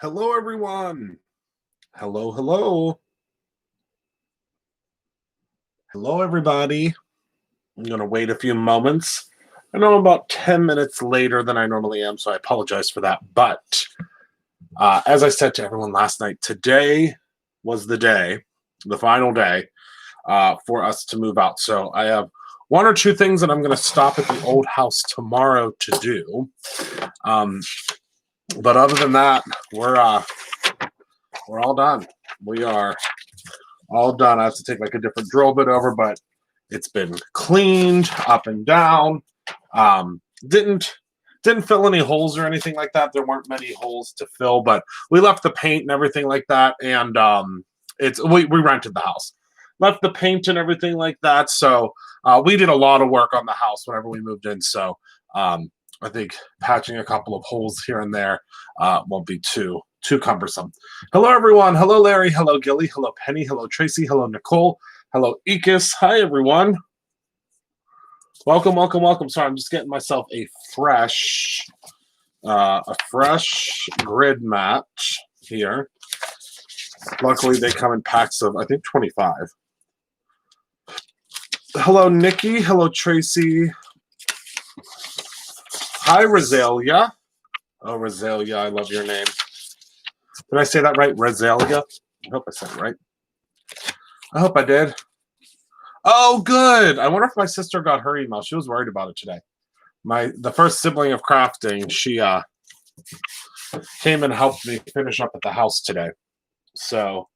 Hello, everyone. Hello, hello. Hello, everybody. I'm going to wait a few moments. I know I'm about 10 minutes later than I normally am, so I apologize for that. But as I said to everyone last night, today was the day, the final day for us to move out. So I have one or two things that I'm going to stop at the old house tomorrow to do. But other than that, we're all done. We are all done. I have to take like a different drill bit over, but it's been cleaned up and down. Didn't fill any holes or anything like that. There weren't many holes to fill, but we left the paint and everything like that. And we rented the house, left the paint and everything like that. So we did a lot of work on the house whenever we moved in. So I think patching a couple of holes here and there won't be too cumbersome. Hello, everyone. Hello, Larry. Hello, Gilly. Hello, Penny. Hello, Tracy. Hello, Nicole. Hello, Ekis. Hi, everyone. Welcome, welcome, welcome. Sorry, I'm just getting myself a fresh grid mat here. Luckily, they come in packs of, I think, 25. Hello, Nikki. Hello, Tracy. Hi, Rosalia. Oh, Rosalia, I love your name. Did I say that right? Rosalia? I hope I said it right. I hope I did. Oh, good. I wonder if my sister got her email. She was worried about it today. The first sibling of crafting, she came and helped me finish up at the house today. So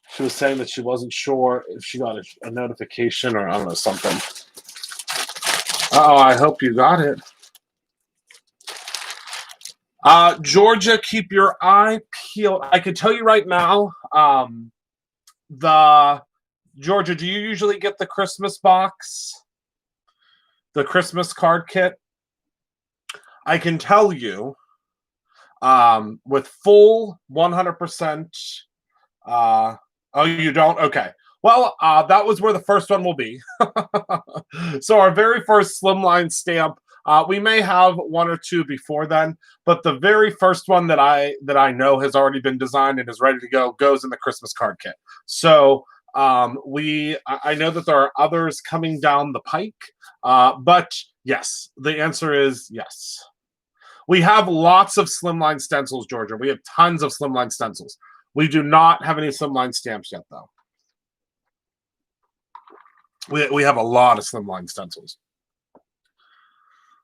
she was saying that she wasn't sure if she got a notification or I don't know, something. Oh, I hope you got it. Georgia, keep your eye peeled. I can tell you right now, Georgia, do you usually get the Christmas box? The Christmas card kit? I can tell you with full 100%. Oh, you don't? Okay. Well, that was where the first one will be. So our very first slimline stamp. We may have one or two before then, but the very first one that I know has already been designed and is ready to go goes in the Christmas card kit. So I know that there are others coming down the pike, but yes, the answer is yes. We have lots of slimline stencils, Georgia. We have tons of slimline stencils. We do not have any slimline stamps yet, though. We have a lot of slimline stencils.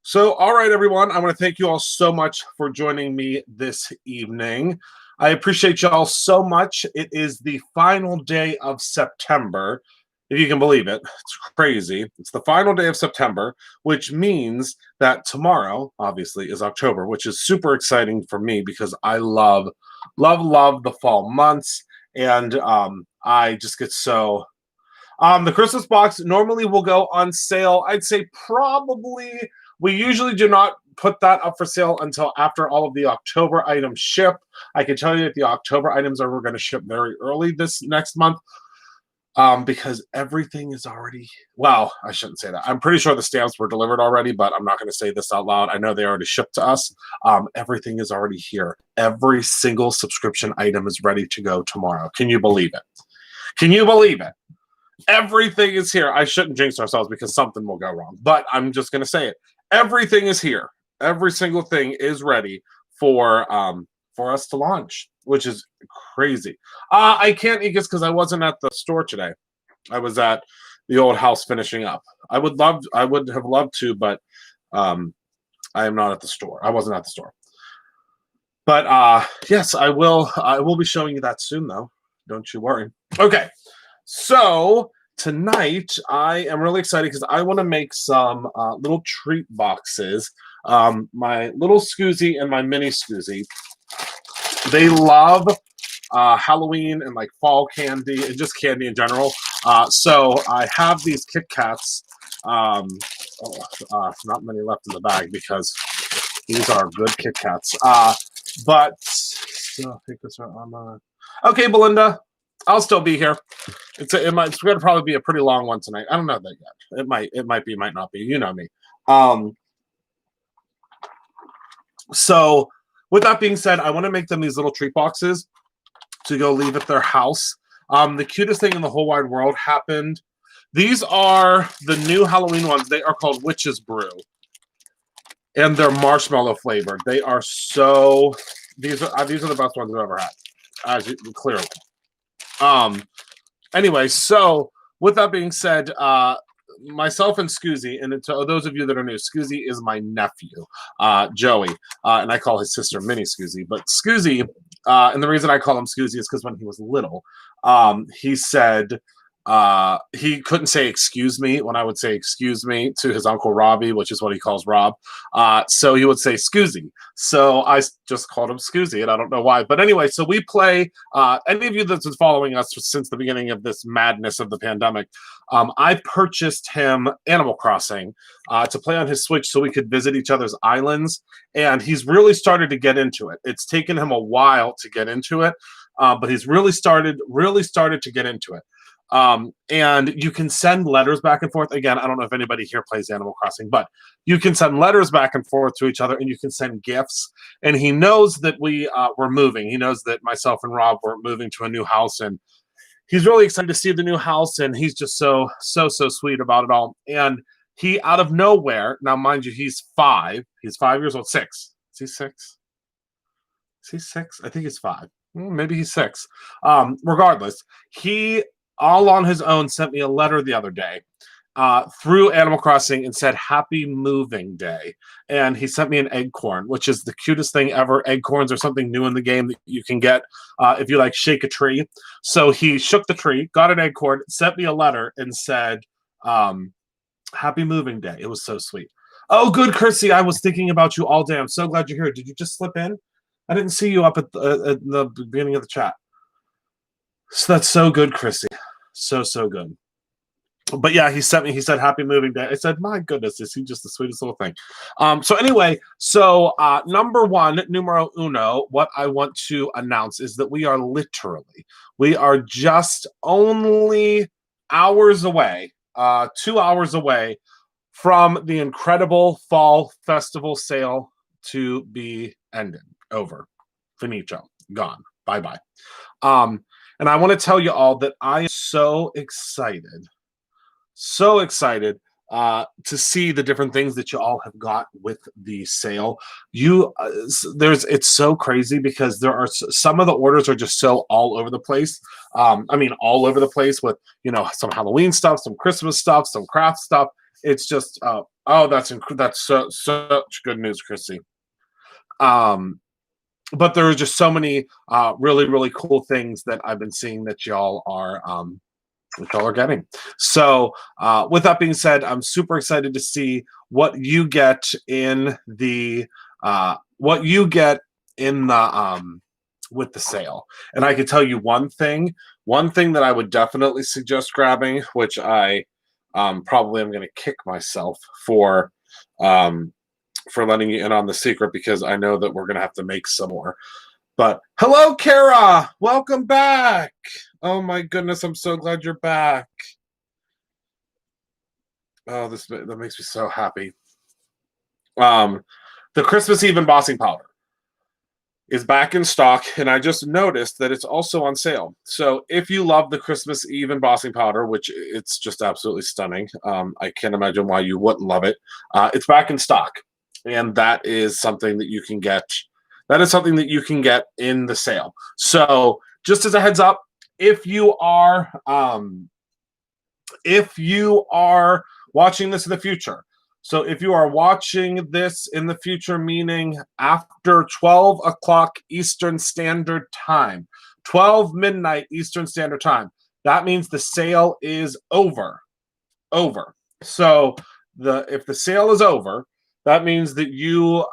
So, all right, everyone. I want to thank you all so much for joining me this evening. I appreciate y'all so much. It is the final day of September, if you can believe it. It's crazy. It's the final day of September, which means that tomorrow, obviously, is October, which is super exciting for me because I love the fall months. And I just get so... the Christmas box normally will go on sale. I'd say probably... We usually do not put that up for sale until after all of the October items ship. I can tell you that the October items are going to ship very early this next month because everything is already... Well, I shouldn't say that. I'm pretty sure the stamps were delivered already, but I'm not going to say this out loud. I know they already shipped to us. Everything is already here. Every single subscription item is ready to go tomorrow. Can you believe it? Can you believe it? Everything is here. I shouldn't jinx ourselves because something will go wrong, but I'm just going to say it. Everything is here. Every single thing is ready for us to launch, which is crazy. I can't eat this because I wasn't at the store today. I was at the old house finishing up. I would have loved to, but I am not at the store. I wasn't at the store. But yes, I will be showing you that soon, though. Don't you worry. Okay, so tonight I am really excited because I want to make some little treat boxes. My little Scoozy and my mini Scoozy, they love Halloween and like fall candy and just candy in general. So I have these Kit Kats. Not many left in the bag because these are good Kit Kats. But I think that's right. Okay, Belinda. I'll still be here. It's going to probably be a pretty long one tonight. I don't know that yet. It might be, might not be. You know me. So with that being said, I want to make them these little treat boxes to go leave at their house. The cutest thing in the whole wide world happened. These are the new Halloween ones. They are called Witch's Brew, and they're marshmallow flavored. They are so. These are the best ones I've ever had, as you clearly. Anyway, so with that being said, myself and Scoozy, and to those of you that are new, Scoozy is my nephew, Joey, and I call his sister Mini Scoozy. But Scoozy, and the reason I call him Scoozy is because when he was little, he said he couldn't say excuse me when I would say excuse me to his uncle Robbie, which is what he calls Rob. So he would say Scoozy. So I just called him Scoozy, and I don't know why. But anyway, so we play, any of you that's been following us since the beginning of this madness of the pandemic, I purchased him Animal Crossing to play on his Switch so we could visit each other's islands. And he's really started to get into it. It's taken him a while to get into it, but he's really started to get into it. And you can send letters back and forth. Again, I don't know if anybody here plays Animal Crossing, but you can send letters back and forth to each other, and you can send gifts. And he knows that we're moving. He knows that myself and Rob were moving to a new house, and he's really excited to see the new house. And he's just so sweet about it all. And he, out of nowhere, now mind you, he's 5. He's 5 years old. 6. Is he 6? Is he 6? I think he's 5. Maybe he's 6. Regardless, he all on his own sent me a letter the other day through Animal Crossing and said happy moving day. And he sent me an acorn, which is the cutest thing ever. Acorns are something new in the game that you can get if you like shake a tree. So he shook the tree, got an acorn, sent me a letter and said happy moving day. It was so sweet. Oh, good, Chrissy. I was thinking about you all day. I'm so glad you're here. Did you just slip in? I didn't see you up at the beginning of the chat. So that's so good, Chrissy. So good. But yeah, he said happy moving day. I said, my goodness, is he just the sweetest little thing? So anyway, number one, numero uno, what I want to announce is that we are just only hours away, 2 hours away from the incredible fall festival sale to be ended. Over. Finito. Gone. Bye-bye. And I want to tell you all that I am so excited to see the different things that you all have got with the sale. It's so crazy because there are some of the orders are just so all over the place. All over the place with some Halloween stuff, some Christmas stuff, some craft stuff. It's just that's such good news, Chrissy. But there are just so many really, really cool things that I've been seeing that y'all are getting. So with that being said, I'm super excited to see what you get in the with the sale. And I can tell you one thing that I would definitely suggest grabbing, which I probably am going to kick myself for letting you in on the secret, because I know that we're going to have to make some more. But hello, Kara. Welcome back. Oh, my goodness. I'm so glad you're back. Oh, that makes me so happy. The Christmas Eve embossing powder is back in stock, and I just noticed that it's also on sale. So if you love the Christmas Eve embossing powder, which it's just absolutely stunning, I can't imagine why you wouldn't love it. It's back in stock. And that is something that you can get. That is something that you can get in the sale. So just as a heads up, if you are watching this in the future, so if you are watching this in the future, meaning after 12 o'clock Eastern Standard Time, 12 midnight Eastern Standard Time, that means the sale is over. So if the sale is over, that means that you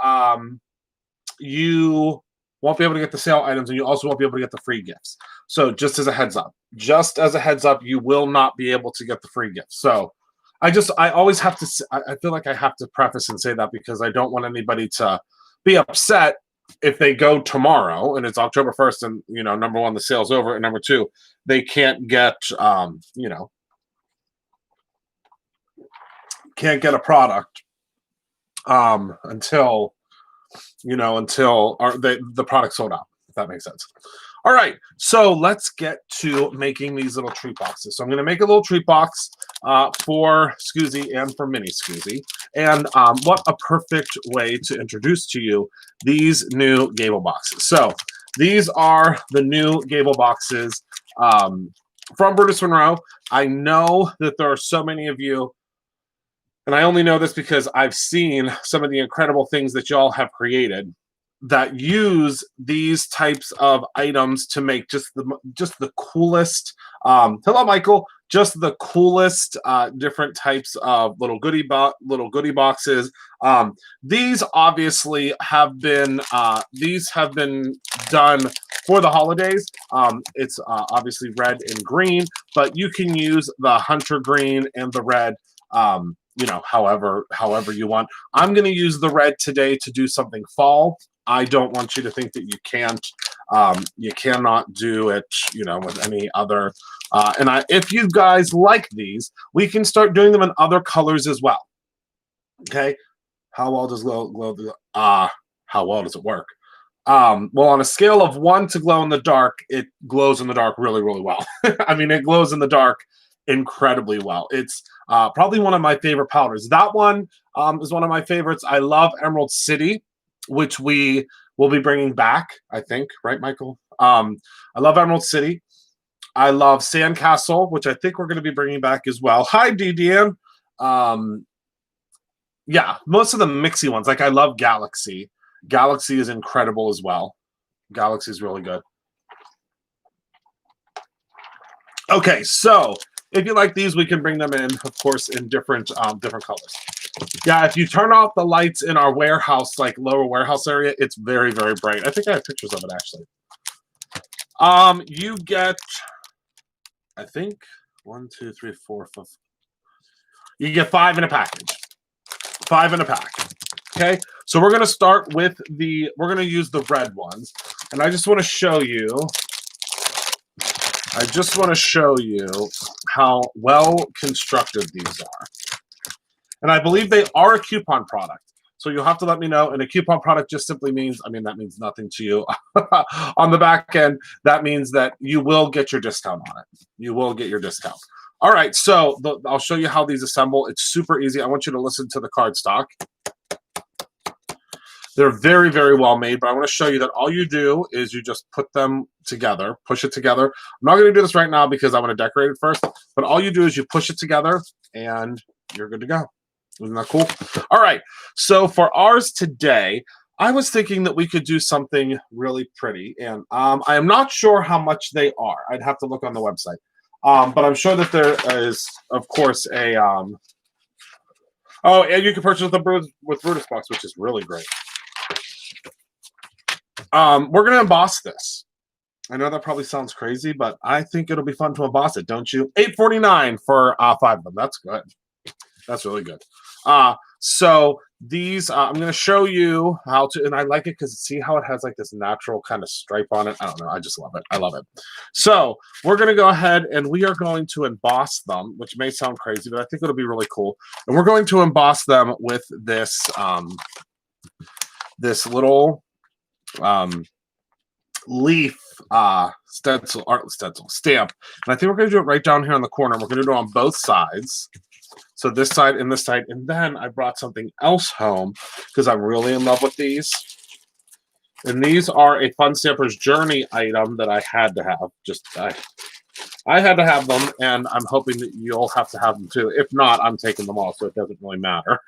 won't be able to get the sale items, and you also won't be able to get the free gifts. So just as a heads up, you will not be able to get the free gifts. So I always have to, I feel like I have to preface and say that, because I don't want anybody to be upset if they go tomorrow and it's October 1st and, number one, the sale's over, and number two, they can't get, can't get a product until until the product sold out, if that makes sense. All right, so let's get to making these little treat boxes. So I'm going to make a little treat box for Scoozy and for Mini Scoozy. And what a perfect way to introduce to you these new Gable boxes. So these are the new Gable boxes from Brutus Monroe. I know that there are so many of you, and I only know this because I've seen some of the incredible things that y'all have created, that use these types of items to make just the coolest. Hello, Michael. Just the coolest different types of little goodie boxes. These obviously have been done for the holidays. It's obviously red and green, but you can use the hunter green and the red. However you want. I'm going to use the red today to do something fall. I don't want you to think that you cannot do it, with any other. If you guys like these, we can start doing them in other colors as well. Okay. How well does how well does it work? Well, on a scale of 1 to glow in the dark, it glows in the dark really, really well. I mean, it glows in the dark incredibly well. It's probably one of my favorite powders. That one is one of my favorites. I love Emerald City, which we will be bringing back, I think, right, Michael? I love Emerald City. I love Sandcastle, which I think we're going to be bringing back as well. Hi, DDM. Yeah, most of the mixy ones. Like, I love Galaxy. Galaxy is incredible as well. Galaxy is really good. Okay, so if you like these, we can bring them in, of course, in different colors. Yeah, if you turn off the lights in our warehouse, like lower warehouse area, it's very, very bright. I think I have pictures of it, actually. You get, I think, 1, 2, 3, 4, 5. You get 5 in a package. 5 in a pack. Okay, so we're going to start with we're going to use the red ones. And I just want to show you how well constructed these are. And I believe they are a coupon product. So you'll have to let me know. And a coupon product just simply means, that means nothing to you. On the back end, that means that you will get your discount on it. You will get your discount. All right, so I'll show you how these assemble. It's super easy. I want you to listen to the cardstock. They're very, very well made, but I want to show you that all you do is you just put them together, push it together. I'm not going to do this right now because I want to decorate it first, but all you do is you push it together and you're good to go. Isn't that cool? All right, so for ours today, I was thinking that we could do something really pretty, and I am not sure how much they are. I'd have to look on the website, but I'm sure that there is, of course, a oh, and you can purchase them with Brutus Box, which is really great. We're going to emboss this. I know that probably sounds crazy, but I think it'll be fun to emboss it, don't you? $8.49 for 5 of them. That's good. That's really good. So these, I'm going to show you how to, and I like it because see how it has like this natural kind of stripe on it. I don't know. I just love it. I love it. So we're going to go ahead and we are going to emboss them, which may sound crazy, but I think it'll be really cool. And we're going to emboss them with this, this little, leaf stamp, and I think we're going to do it right down here in the corner. We're going to do it on both sides, so this side and this side. And then I brought something else home because I'm really in love with these, and these are a Fun Stampers Journey item that I had to have. I had to have them, and I'm hoping that you'll have to have them too. If not, I'm taking them all, so it doesn't really matter.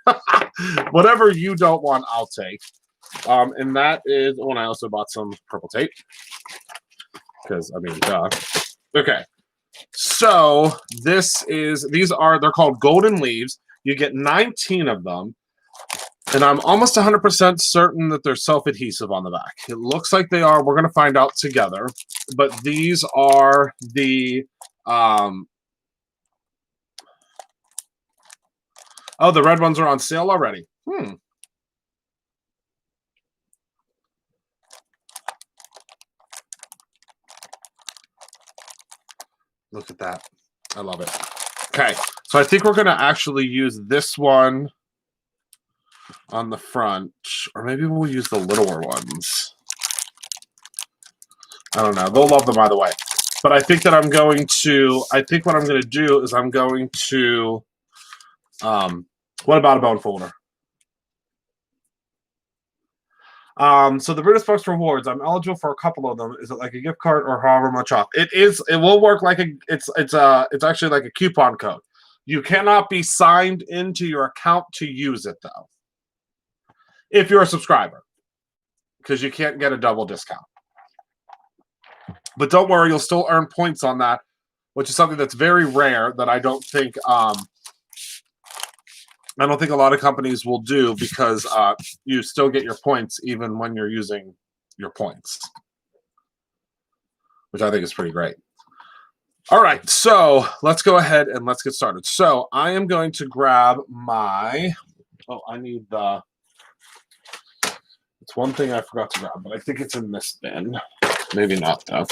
Whatever you don't want, I'll take. And that is when I also bought some purple tape because duh. Okay, so they're called Golden Leaves. You get 19 of them, and I'm almost 100% certain that they're self-adhesive on the back. It looks like they are. We're going to find out together. But these are the oh, the red ones are on sale already. Look at that. I love it. Okay, so I think we're going to actually use this one on the front, or maybe we'll use the littler ones. I don't know. They'll love them either way. But I think that I think what I'm going to do is I'm going to, what about a bone folder? So the Brutus Bucks rewards, I'm eligible for a couple of them. Is it like a gift card or however much off? It is. It will work like it's actually like a coupon code. You cannot be signed into your account to use it though, if you're a subscriber, because you can't get a double discount. But don't worry, you'll still earn points on that, which is something that's very rare that I don't think a lot of companies will do, because you still get your points even when you're using your points, which I think is pretty great. All right, so let's go ahead and let's get started. So I am going to grab my, I need the, it's one thing I forgot to grab, but I think it's in this bin. Maybe not though.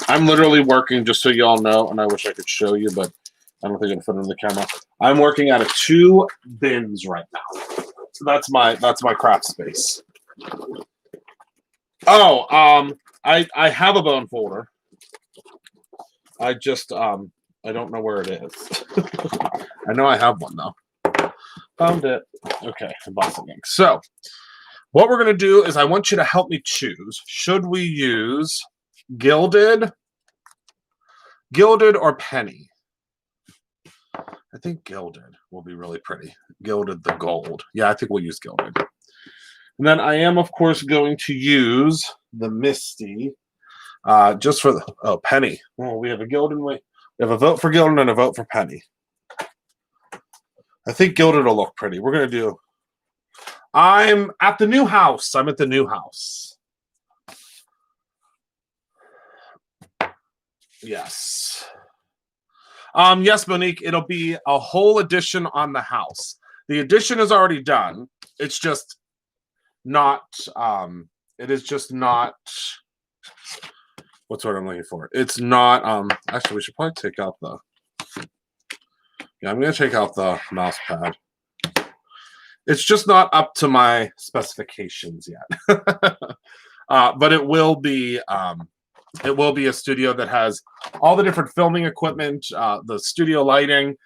I'm literally working, just so y'all know, and I wish I could show you, but I don't think I can fit it in the camera. I'm working out of 2 bins right now. So that's my craft space. Oh, I have a bone folder. I just I don't know where it is. I know I have one though. Found it. Okay, embossing ink. So what we're gonna do is I want you to help me choose. Should we use gilded or penny? I think gilded will be really pretty. Gilded the gold. Yeah, I think we'll use gilded. And then I am, of course, going to use the Misty just for the penny. Oh, we have a gilded. We have a vote for gilded and a vote for penny. I think gilded will look pretty. We're gonna do. I'm at the new house. I'm at the new house. Yes. Yes, Monique, it'll be a whole addition on the house. The addition is already done. It's just not, it is just not, what's what I'm looking for? It's not, actually, we should probably take out the, I'm going to take out the mouse pad. It's just not up to my specifications yet. But it will be a studio that has all the different filming equipment, the studio lighting.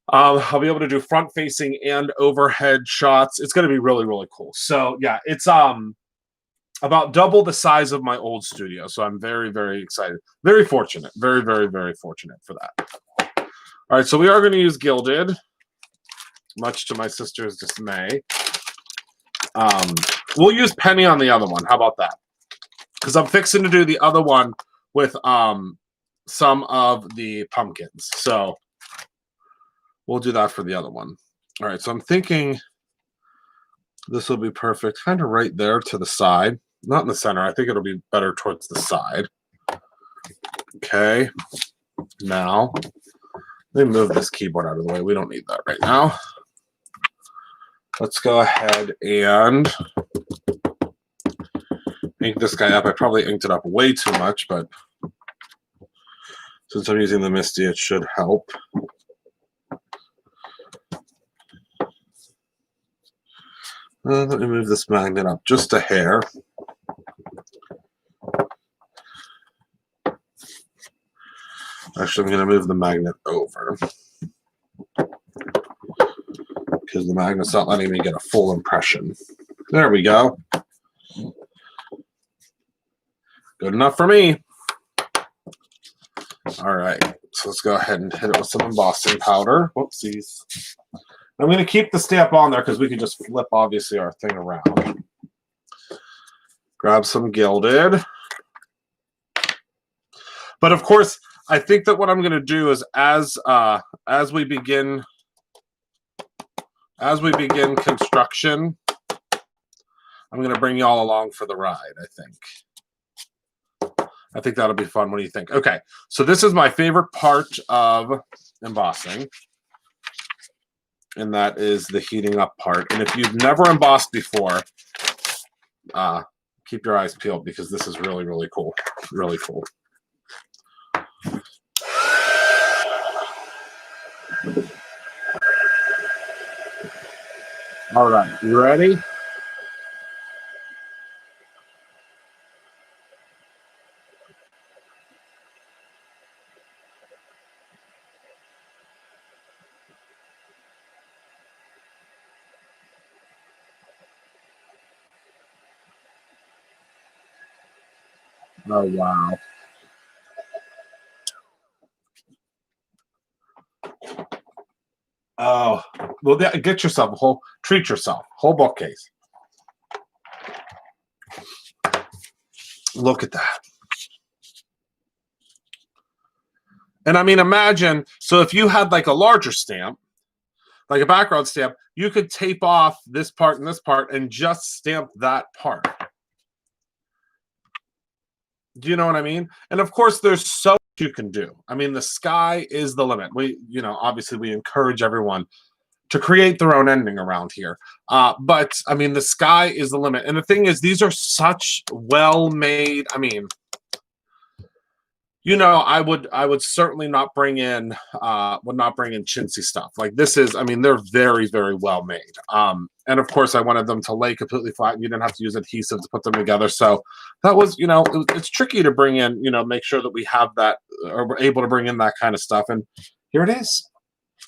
I'll be able to do front-facing and overhead shots. It's going to be really, really cool. So yeah, it's about double the size of my old studio. So I'm very, very excited. Very fortunate. Very, very, very fortunate for that. All right, so we are going to use gilded, much to my sister's dismay. We'll use penny on the other one. How about that? Because I'm fixing to do the other one with some of the pumpkins. So we'll do that for the other one. All right, so I'm thinking this will be perfect. Kind of right there to the side. Not in the center. I think it'll be better towards the side. Okay. Now, let me move this keyboard out of the way. We don't need that right now. Let's go ahead and ink this guy up. I probably inked it up way too much, but since I'm using the Misty, it should help. Let me move this magnet up just a hair. Actually, I'm going to move the magnet over because the magnet's not letting me get a full impression. There we go. Good enough for me. All right, so let's go ahead and hit it with some embossing powder. Whoopsies. I'm going to keep the stamp on there because we can just flip, obviously, our thing around. Grab some gilded. But, of course, I think that what I'm going to do is as we begin construction, I'm going to bring y'all along for the ride, I think that'll be fun. What do you think? Okay, so this is my favorite part of embossing, and that is the heating up part. And if you've never embossed before, keep your eyes peeled because this is really, really cool. Really cool. All right, you ready? Oh, wow. Oh, well, get yourself treat yourself, whole bookcase. Look at that. And I mean, imagine, so if you had like a larger stamp, like a background stamp, you could tape off this part and this part and just stamp that part. Do you know what I mean? And of course, there's so much you can do. I mean, the sky is the limit. Obviously, we encourage everyone to create their own ending around here. But I mean, the sky is the limit. And the thing is, these are such well-made. I mean, I would certainly not bring in chintzy stuff. Like this is, I mean, they're very, very well made. And of course I wanted them to lay completely flat and you didn't have to use adhesive to put them together. So that was, it's tricky to bring in, make sure that we have that or we're able to bring in that kind of stuff. And here it is.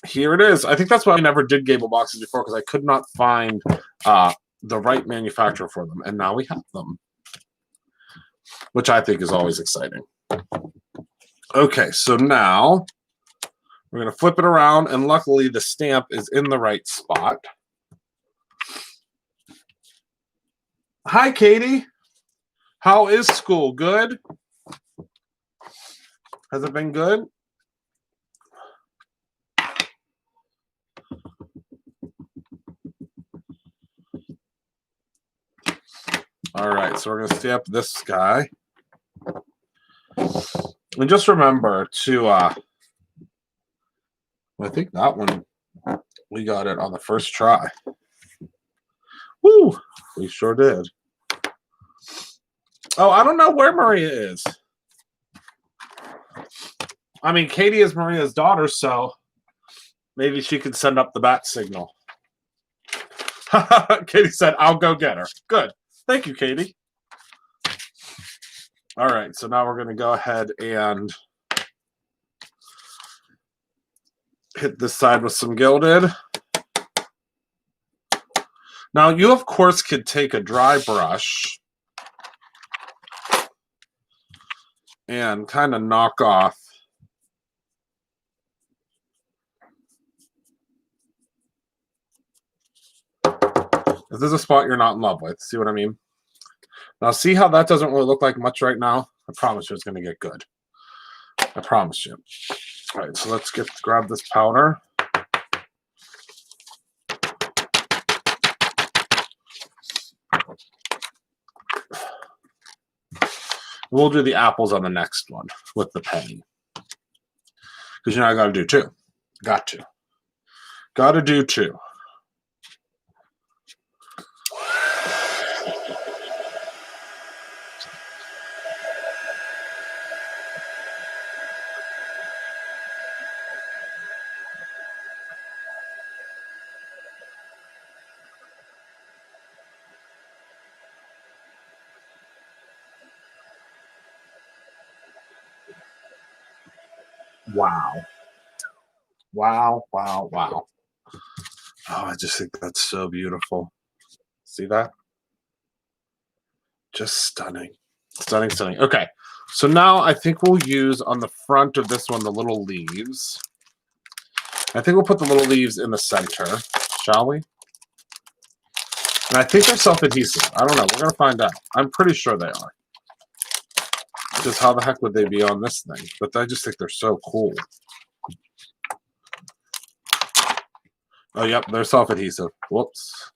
Here it is. I think that's why I never did gable boxes before, because I could not find the right manufacturer for them. And now we have them, which I think is always exciting. Okay, so now we're going to flip it around, and luckily the stamp is in the right spot. Hi, Katie. How is school? Good? Has it been good? All right, so we're going to stamp this guy. And just remember to, I think that one, we got it on the first try. Woo, we sure did. Oh, I don't know where Maria is. I mean, Katie is Maria's daughter, so maybe she could send up the bat signal. Katie said, I'll go get her. Good. Thank you, Katie. All right, so now we're going to go ahead and hit this side with some gilded. Now, you, of course, could take a dry brush and kind of knock off if there's a spot you're not in love with. See what I mean? Now, see how that doesn't really look like much right now? I promise you it's going to get good. I promise you. All right, so let's grab this powder. We'll do the apples on the next one with the penny. Because I got to do two. Got to do two. Wow. Wow, wow, wow. Oh, I just think that's so beautiful. See that? Just stunning. Stunning, stunning. Okay, so now I think we'll use on the front of this one the little leaves. I think we'll put the little leaves in the center, shall we? And I think they're self-adhesive. I don't know. We're going to find out. I'm pretty sure they are. Because how the heck would they be on this thing? But I just think they're so cool. Oh, yep, they're self-adhesive. Whoops.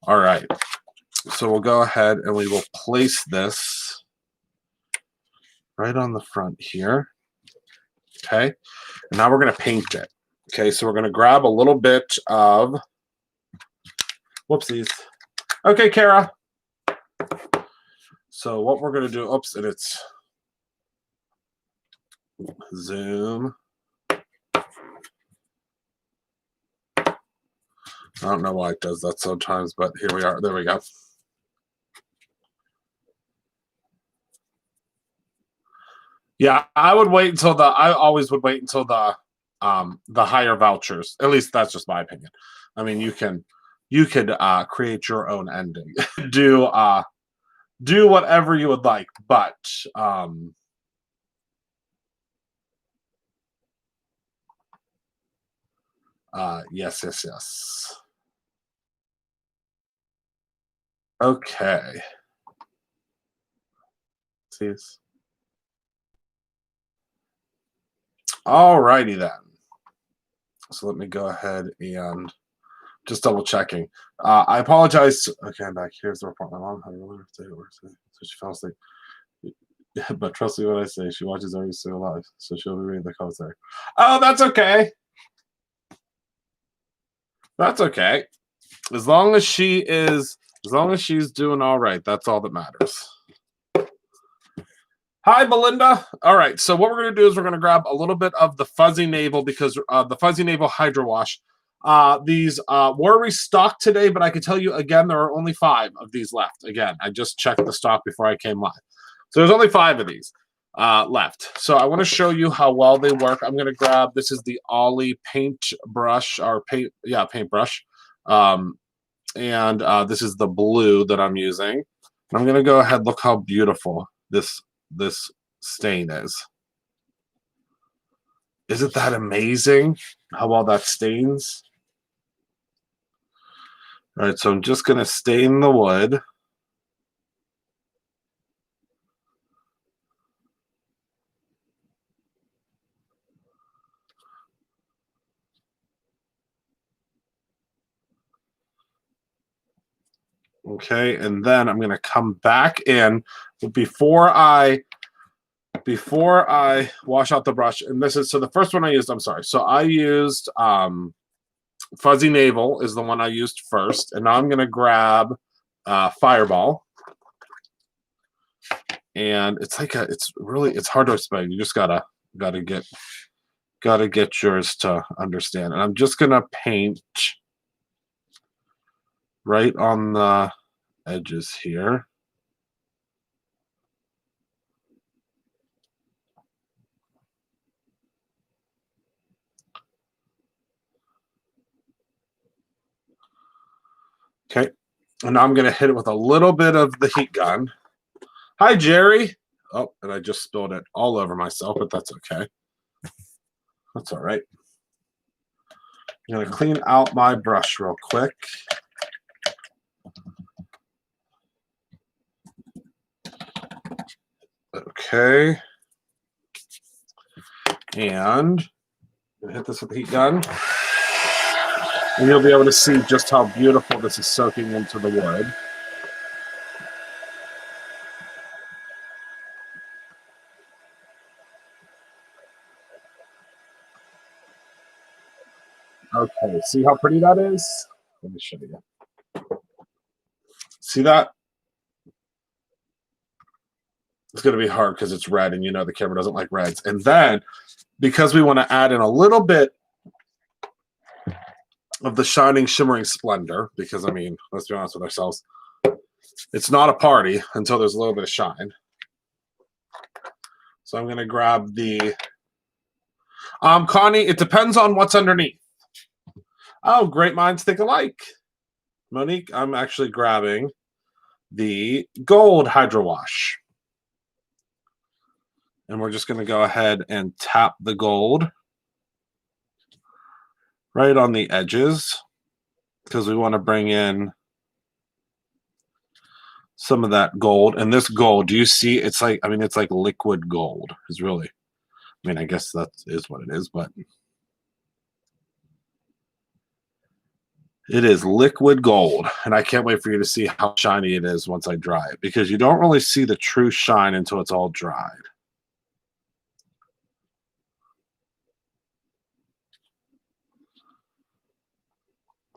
All right. So we'll go ahead and we will place this right on the front here. Okay. And now we're going to paint it. Okay, so we're going to grab a little bit of... Whoopsies. Okay, Kara. So what we're going to do... Oops, and it's... Zoom. I don't know why it does that sometimes, but here we are. There we go. Yeah, I would wait until I always would wait until the higher vouchers. At least that's just my opinion. I mean, you could create your own ending. do do whatever you would like, but yes, yes, yes. Okay. See. All righty then. So let me go ahead and just double checking. I apologize. Okay, I'm back. Here's the report. My mom had a really rough day at work today, so she fell asleep. But trust me when I say she watches every single live, so she'll be reading the commentary. Oh, that's okay. That's okay. As long as she's doing all right, that's all that matters. Hi, Belinda. All right, so what we're going to do is we're going to grab a little bit of the Fuzzy Navel because the Fuzzy Navel Hydro Wash. These were restocked today, but I can tell you again, there are only 5 of these left. Again, I just checked the stock before I came live. So there's only 5 of these left. So I want to show you how well they work. I'm going to grab, this is the Ollie paint brush, or paintbrush. And this is the blue that I'm using. I'm going to go ahead, look how beautiful this stain is. Isn't that amazing how well that stains? All right, so I'm just going to stain the wood. Okay, and then I'm going to come back in before I wash out the brush. And this is, so the first one I used, I'm sorry. So I used Fuzzy Navel is the one I used first. And now I'm going to grab Fireball. And it's like it's hard to explain. You just gotta get yours to understand. And I'm just going to paint right on the edges here. Okay, and now I'm going to hit it with a little bit of the heat gun. Hi, Jerry. Oh, and I just spilled it all over myself, but that's okay. That's all right. I'm going to clean out my brush real quick. Okay. And hit this with the heat gun. And you'll be able to see just how beautiful this is soaking into the wood. Okay, see how pretty that is? Let me show you. See that? It's going to be hard because it's red, and you know the camera doesn't like reds. And then, because we want to add in a little bit of the shining, shimmering splendor, because, I mean, let's be honest with ourselves, it's not a party until there's a little bit of shine. So I'm going to grab the... Connie, it depends on what's underneath. Oh, great minds think alike. Monique, I'm actually grabbing the gold Hydro Wash. And we're just going to go ahead and tap the gold right on the edges because we want to bring in some of that gold. And this gold, do you see? It's like, I mean, it's like liquid gold. It's really, I mean, I guess that is what it is, but it is liquid gold. And I can't wait for you to see how shiny it is once I dry it, because you don't really see the true shine until it's all dried.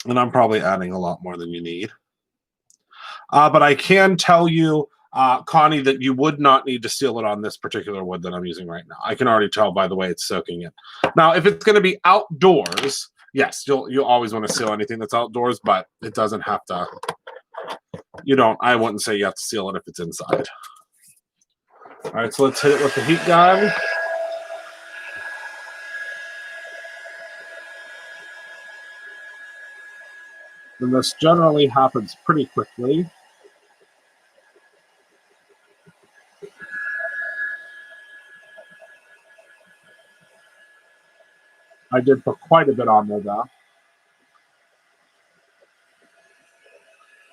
And I'm probably adding a lot more than you need. But I can tell you, Connie, that you would not need to seal it on this particular wood that I'm using right now. I can already tell by the way it's soaking in. Now, if it's going to be outdoors yes, you'll always want to seal anything that's outdoors, but it doesn't have to. You don't. I wouldn't say you have to seal it if it's inside. All right, so let's hit it with the heat gun. And this generally happens pretty quickly. I did put quite a bit on there, though.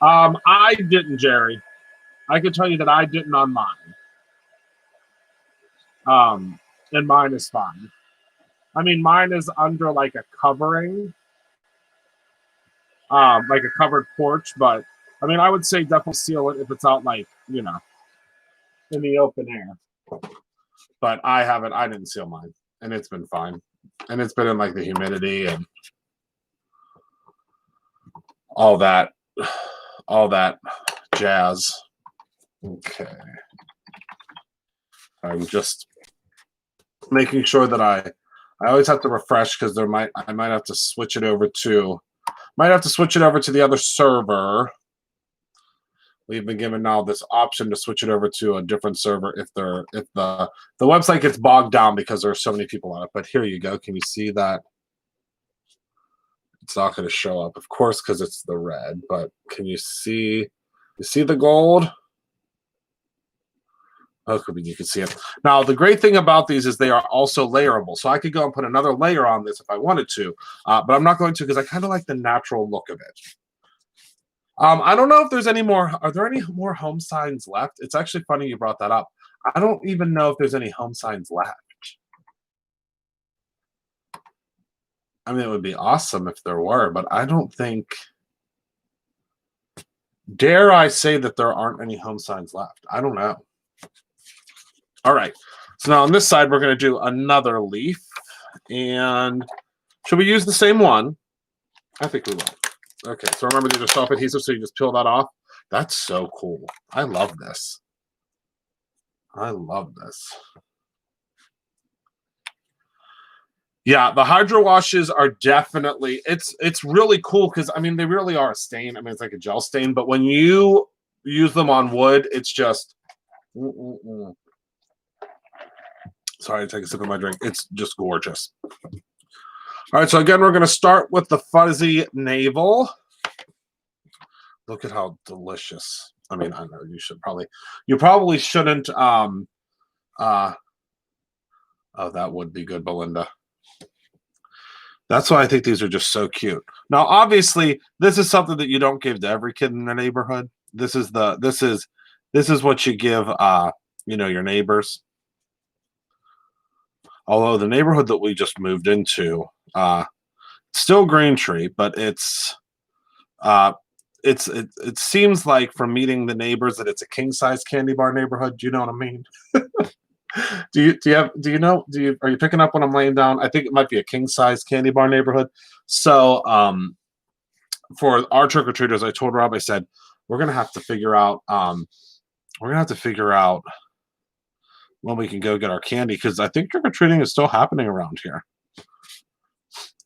I didn't, Jerry. I can tell you that I didn't on mine. And mine is fine. I mean, mine is under like a covering, like a covered porch. But I mean, I would say definitely seal it if it's out, like, you know, in the open air. But I haven't. I didn't seal mine, and it's been fine. And it's been in like the humidity and all that jazz. Okay. I'm just making sure that I always have to refresh because I might have to switch it over to the other server. We've been given now this option to switch it over to a different server if the website gets bogged down because there are so many people on it. But here you go. Can you see that? It's not going to show up, of course, because it's the red. But can you see? You see the gold? Okay, you can see it. Now, the great thing about these is they are also layerable. So I could go and put another layer on this if I wanted to, but I'm not going to because I kind of like the natural look of it. I don't know if there's any more. Are there any more home signs left? It's actually funny you brought that up. I don't even know if there's any home signs left. I mean, it would be awesome if there were, but I don't think. Dare I say that there aren't any home signs left? I don't know. All right. So now on this side, we're going to do another leaf. And should we use the same one? I think we will. Okay. So remember, these are self-adhesive, so you just peel that off. That's so cool. I love this. I love this. Yeah, the hydro washes are definitely, it's really cool because, I mean, they really are a stain. I mean, it's like a gel stain, but when you use them on wood, it's just, sorry, take a sip of my drink. It's just gorgeous. All right, so again, we're going to start with the fuzzy navel. Look at how delicious. I mean, I know you probably shouldn't, oh, that would be good, Belinda. That's why I think these are just so cute. Now, obviously, this is something that you don't give to every kid in the neighborhood. This is what you give, you know, your neighbors. Although the neighborhood that we just moved into, still Green Tree, but it seems like from meeting the neighbors that it's a king size candy bar neighborhood. Do you know what I mean? Are you picking up what I'm laying down? I think it might be a king size candy bar neighborhood. So for our trick or treaters, I told Rob, I said, we're gonna have to figure out when we can go get our candy, because I think trick or treating is still happening around here.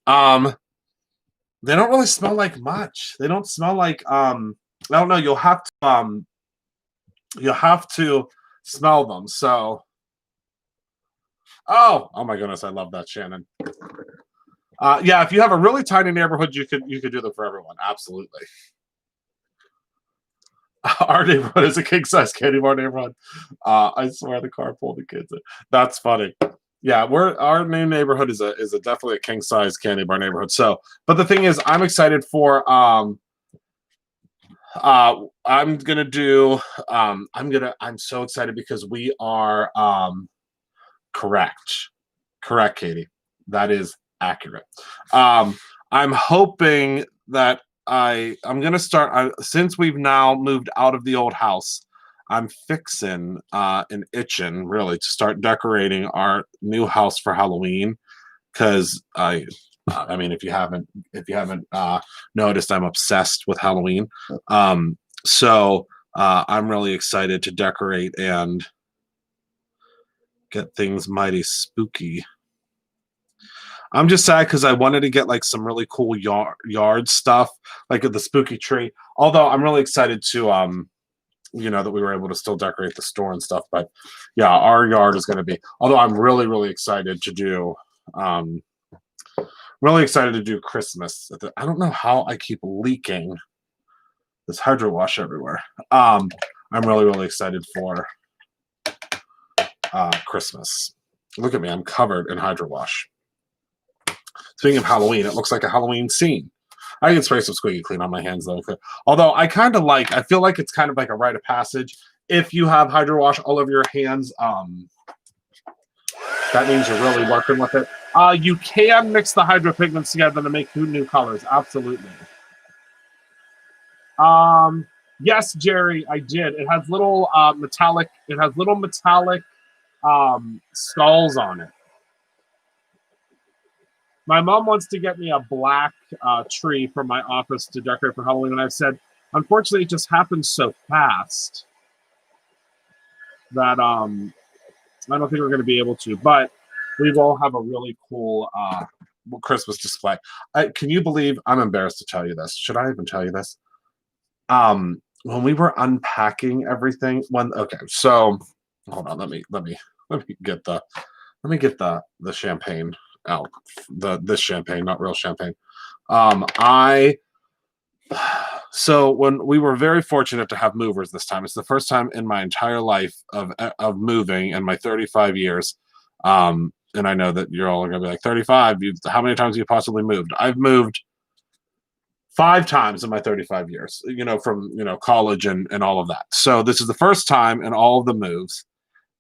They don't really smell like much. They don't smell like I don't know, you'll have to smell them. So oh my goodness, I love that, Shannon. Yeah, if you have a really tiny neighborhood, you could do them for everyone. Absolutely. Our neighborhood is a king size candy bar neighborhood. I swear the car pulled the kids in. That's funny. Yeah, our new neighborhood is a definitely a king size candy bar neighborhood. So, but the thing is, I'm excited for I'm so excited because we are correct, Katie. That is accurate. I'm hoping that I'm gonna start since we've now moved out of the old house. I'm fixing and itching really to start decorating our new house for Halloween, because I mean, if you haven't noticed, I'm obsessed with Halloween. So I'm really excited to decorate and get things mighty spooky. I'm just sad because I wanted to get like some really cool yard stuff, like at the spooky tree. Although I'm really excited to that we were able to still decorate the store and stuff. But yeah, our yard is going to be. Although I'm really excited to do, Christmas. I don't know how I keep leaking this hydro wash everywhere. I'm really excited for Christmas. Look at me, I'm covered in hydro wash. Speaking of Halloween, it looks like a Halloween scene. I can spray some squeaky clean on my hands though. Although I feel like it's kind of like a rite of passage. If you have hydro wash all over your hands, that means you're really working with it. You can mix the hydro pigments together to make new colors. Absolutely. Yes, Jerry, I did. It has little metallic. It has little metallic skulls on it. My mom wants to get me a black tree for my office to decorate for Halloween, and I've said, unfortunately, it just happens so fast that I don't think we're going to be able to. But we will have a really cool Christmas display. Can you believe? I'm embarrassed to tell you this. Should I even tell you this? When we were unpacking everything, so hold on. Let me get the champagne out. This champagne, not real champagne. So when we were very fortunate to have movers this time, it's the first time in my entire life of moving in my 35 years. And I know that you're all going to be like 35. How many times have you possibly moved? I've moved 5 times in my 35 years, from, college and all of that. So this is the first time in all of the moves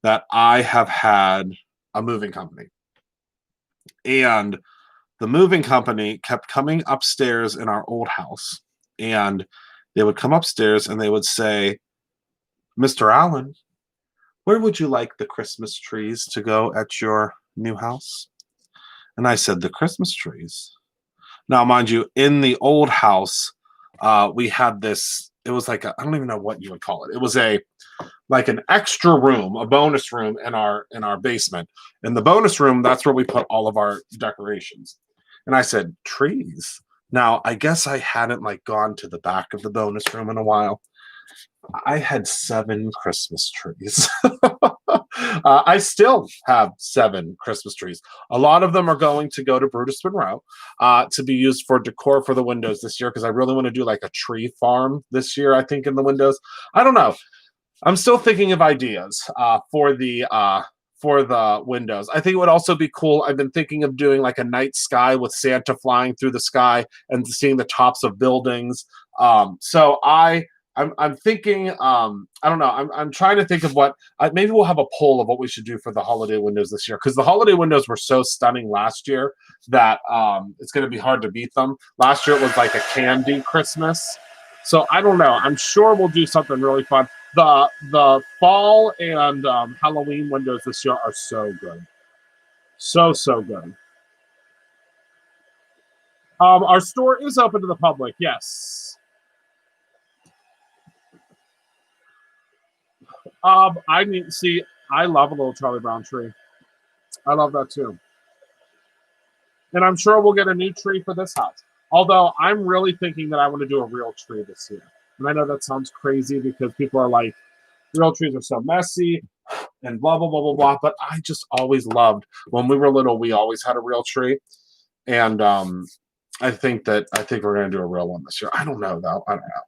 that I have had a moving company. And the moving company kept coming upstairs in our old house. And they would come upstairs and they would say, Mr. Allen, where would you like the Christmas trees to go at your new house? And I said, the Christmas trees. Now, mind you, in the old house, we had this, it was like, I don't even know what you would call it. It was like an extra room, a bonus room in our basement. In the bonus room, that's where we put all of our decorations. And I said, trees. Now, I guess I hadn't gone to the back of the bonus room in a while. I had 7 Christmas trees. I still have 7 Christmas trees. A lot of them are going to go to Brutus Monroe to be used for decor for the windows this year, because I really want to do like a tree farm this year, I think, in the windows. I don't know. I'm still thinking of ideas for the windows. I think it would also be cool. I've been thinking of doing like a night sky with Santa flying through the sky and seeing the tops of buildings. So I'm thinking, I don't know. I'm trying to think of what, maybe we'll have a poll of what we should do for the holiday windows this year. Because the holiday windows were so stunning last year that it's going to be hard to beat them. Last year it was like a candy Christmas. So I don't know. I'm sure we'll do something really fun. The fall and Halloween windows this year are so good. So good. Our store is open to the public, yes. I love a little Charlie Brown tree. I love that too. And I'm sure we'll get a new tree for this house. Although I'm really thinking that I want to do a real tree this year. And I know that sounds crazy because people are like, real trees are so messy and blah, blah, blah, blah, blah. But I just always loved, when we were little, we always had a real tree. And I think we're going to do a real one this year. I don't know, though. I don't know.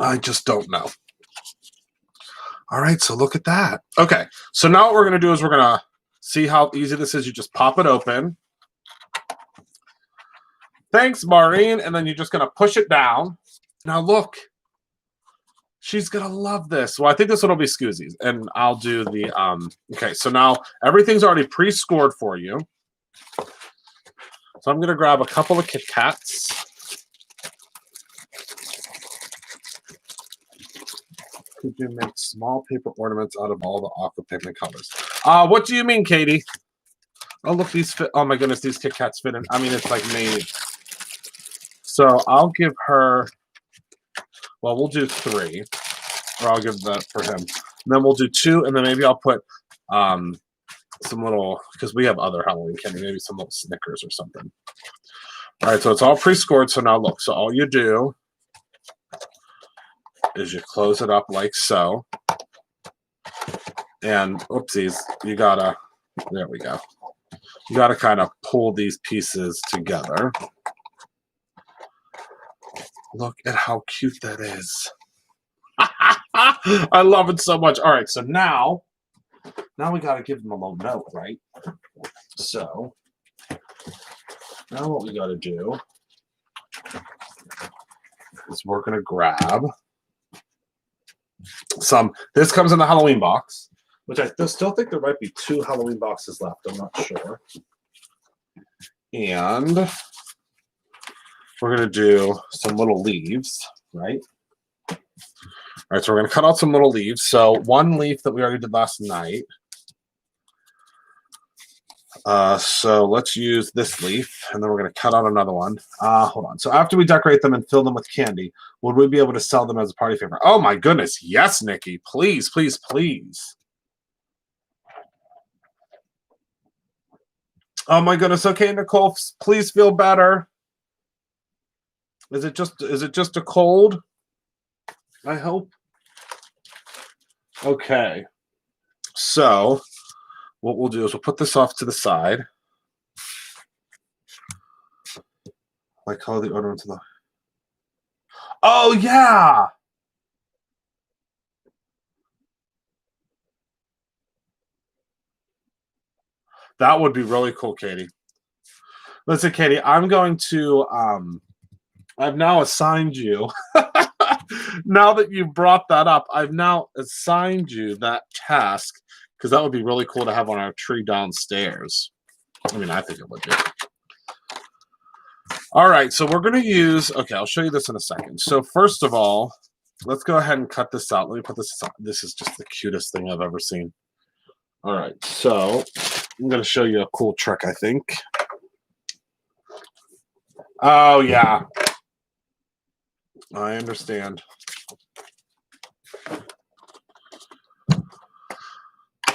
I just don't know. All right, so look at that. Okay, so now what we're going to do is we're going to see how easy this is. You just pop it open. Thanks, Maureen. And then you're just going to push it down. Now, look. She's going to love this. Well, I think this one will be Scoozy's. And I'll do the... Okay, so now everything's already pre-scored for you. So I'm going to grab a couple of Kit Kats. Could you make small paper ornaments out of all the aqua pigment colors? What do you mean, Katie? Oh, look, these fit. Oh, my goodness, these Kit Kats fit in. I mean, it's like made. So I'll give her, well, we'll do 3. Or I'll give that for him. And then we'll do 2, and then maybe I'll put some little, because we have other Halloween candy, maybe some little Snickers or something. All right, so it's all pre-scored. So now look, so all you do is you close it up like so. And oopsies, you gotta, there we go. You gotta kind of pull these pieces together. Look at how cute that is. I love it so much. All right, so now we gotta give them a little note, right? So now what we gotta do is we're gonna grab some. This comes in the Halloween box, which I still think there might be 2 Halloween boxes left. I'm not sure. And we're going to do some little leaves, right? All right, so we're going to cut out some little leaves. So one leaf that we already did last night. So let's use this leaf, and then we're going to cut out another one. Hold on. So after we decorate them and fill them with candy, would we be able to sell them as a party favor? Oh, my goodness. Yes, Nikki. Please, please, please. Oh, my goodness. Okay, Nicole, please feel better. Is it just a cold? I hope. Okay. So what we'll do is we'll put this off to the side. Like color the ornament to the. Oh yeah. That would be really cool, Katie. Listen, Katie, I'm going to I've now assigned you. Now that you brought that up, I've now assigned you that task because that would be really cool to have on our tree downstairs. I mean, I think it would be. All right, so we're going to use, okay, I'll show you this in a second. So first of all, let's go ahead and cut this out. Let me put this out. This is just the cutest thing I've ever seen. All right, so I'm going to show you a cool trick, I think. Oh, yeah. I understand.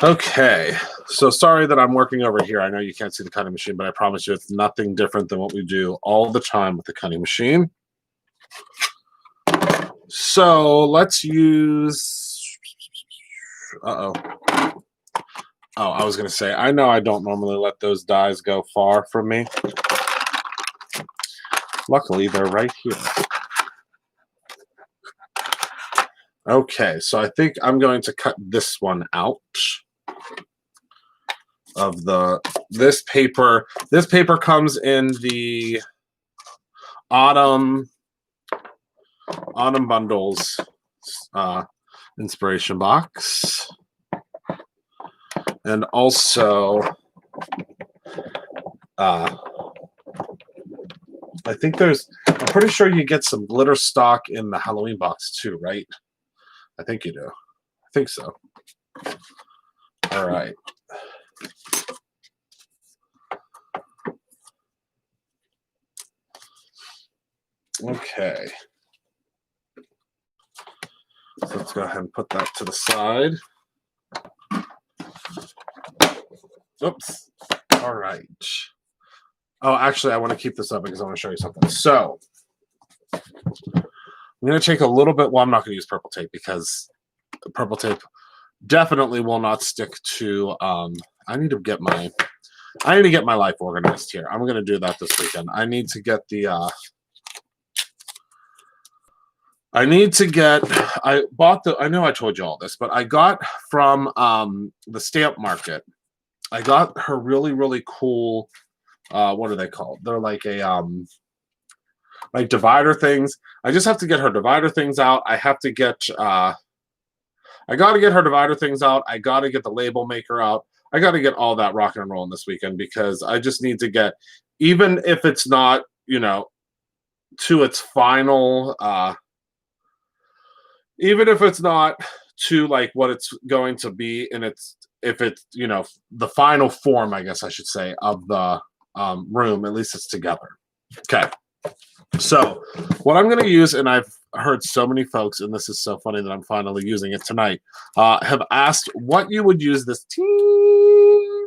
Okay, so sorry that I'm working over here. I know you can't see the cutting machine, but I promise you it's nothing different than what we do all the time with the cutting machine. So let's use, oh, I was going to say, I know I don't normally let those dies go far from me. Luckily, they're right here. Okay, so I think I'm going to cut this one out of this paper. This paper comes in the autumn bundles inspiration box, and also I think I'm pretty sure you get some glitter stock in the Halloween box too, right? I think you do. I think so. All right. Okay. So let's go ahead and put that to the side. Oops. All right. Oh, actually, I want to keep this up because I want to show you something. So I'm going to take a little bit. Well, I'm not going to use purple tape because purple tape definitely will not stick to. I need to get my life organized here. I'm going to do that this weekend. I need to get the. I know I told you all this, but I got from the stamp market. I got her really, really cool. What are they called? They're like a like divider things. I just have to get her divider things out. I have to get I got to get her divider things out. I got to get the label maker out. I got to get all that rock and rolling this weekend because I just need to get, even if it's not, to its final, even if it's not to like what it's going to be in its, if it's, the final form, I guess I should say, of the room, at least it's together. Okay. So what I'm going to use, and I've heard so many folks, and this is so funny that I'm finally using it tonight, have asked what you would use this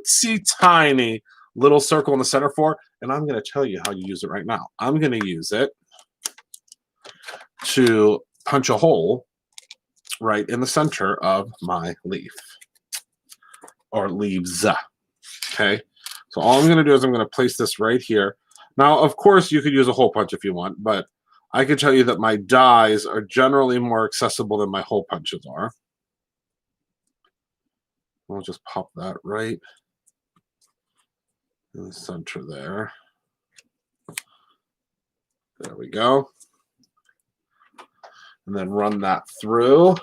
itsy tiny little circle in the center for, and I'm going to tell you how you use it right now. I'm going to use it to punch a hole right in the center of my leaf, or leaves. Okay, so all I'm going to do is I'm going to place this right here. Now, of course, you could use a hole punch if you want, but I can tell you that my dies are generally more accessible than my hole punches are. We'll just pop that right in the center there. There we go. And then run that through.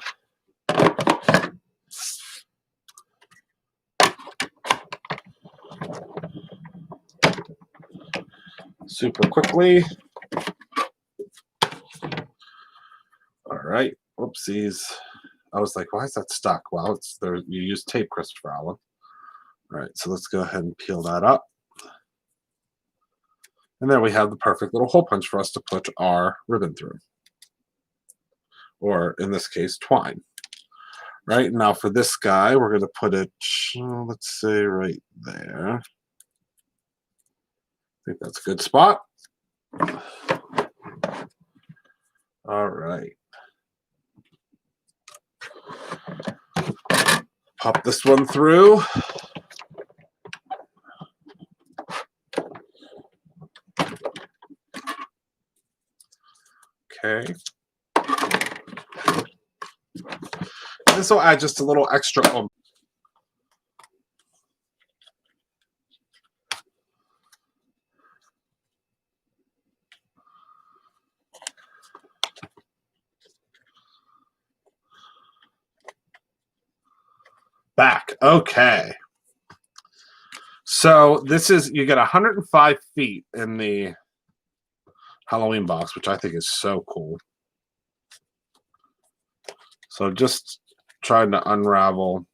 Super quickly. All right. Oopsies. I was like, why is that stuck? Well, it's there. You use tape, Christopher Allen. All right. So let's go ahead and peel that up. And there we have the perfect little hole punch for us to put our ribbon through. Or in this case, twine. Right. Now for this guy, we're going to put it, let's say right there. I think that's a good spot. All right. Pop this one through. Okay. This will add just a little extra oomph. Back. Okay. So this is, you get 105 feet in the Halloween box, which I think is so cool. So just trying to unravel.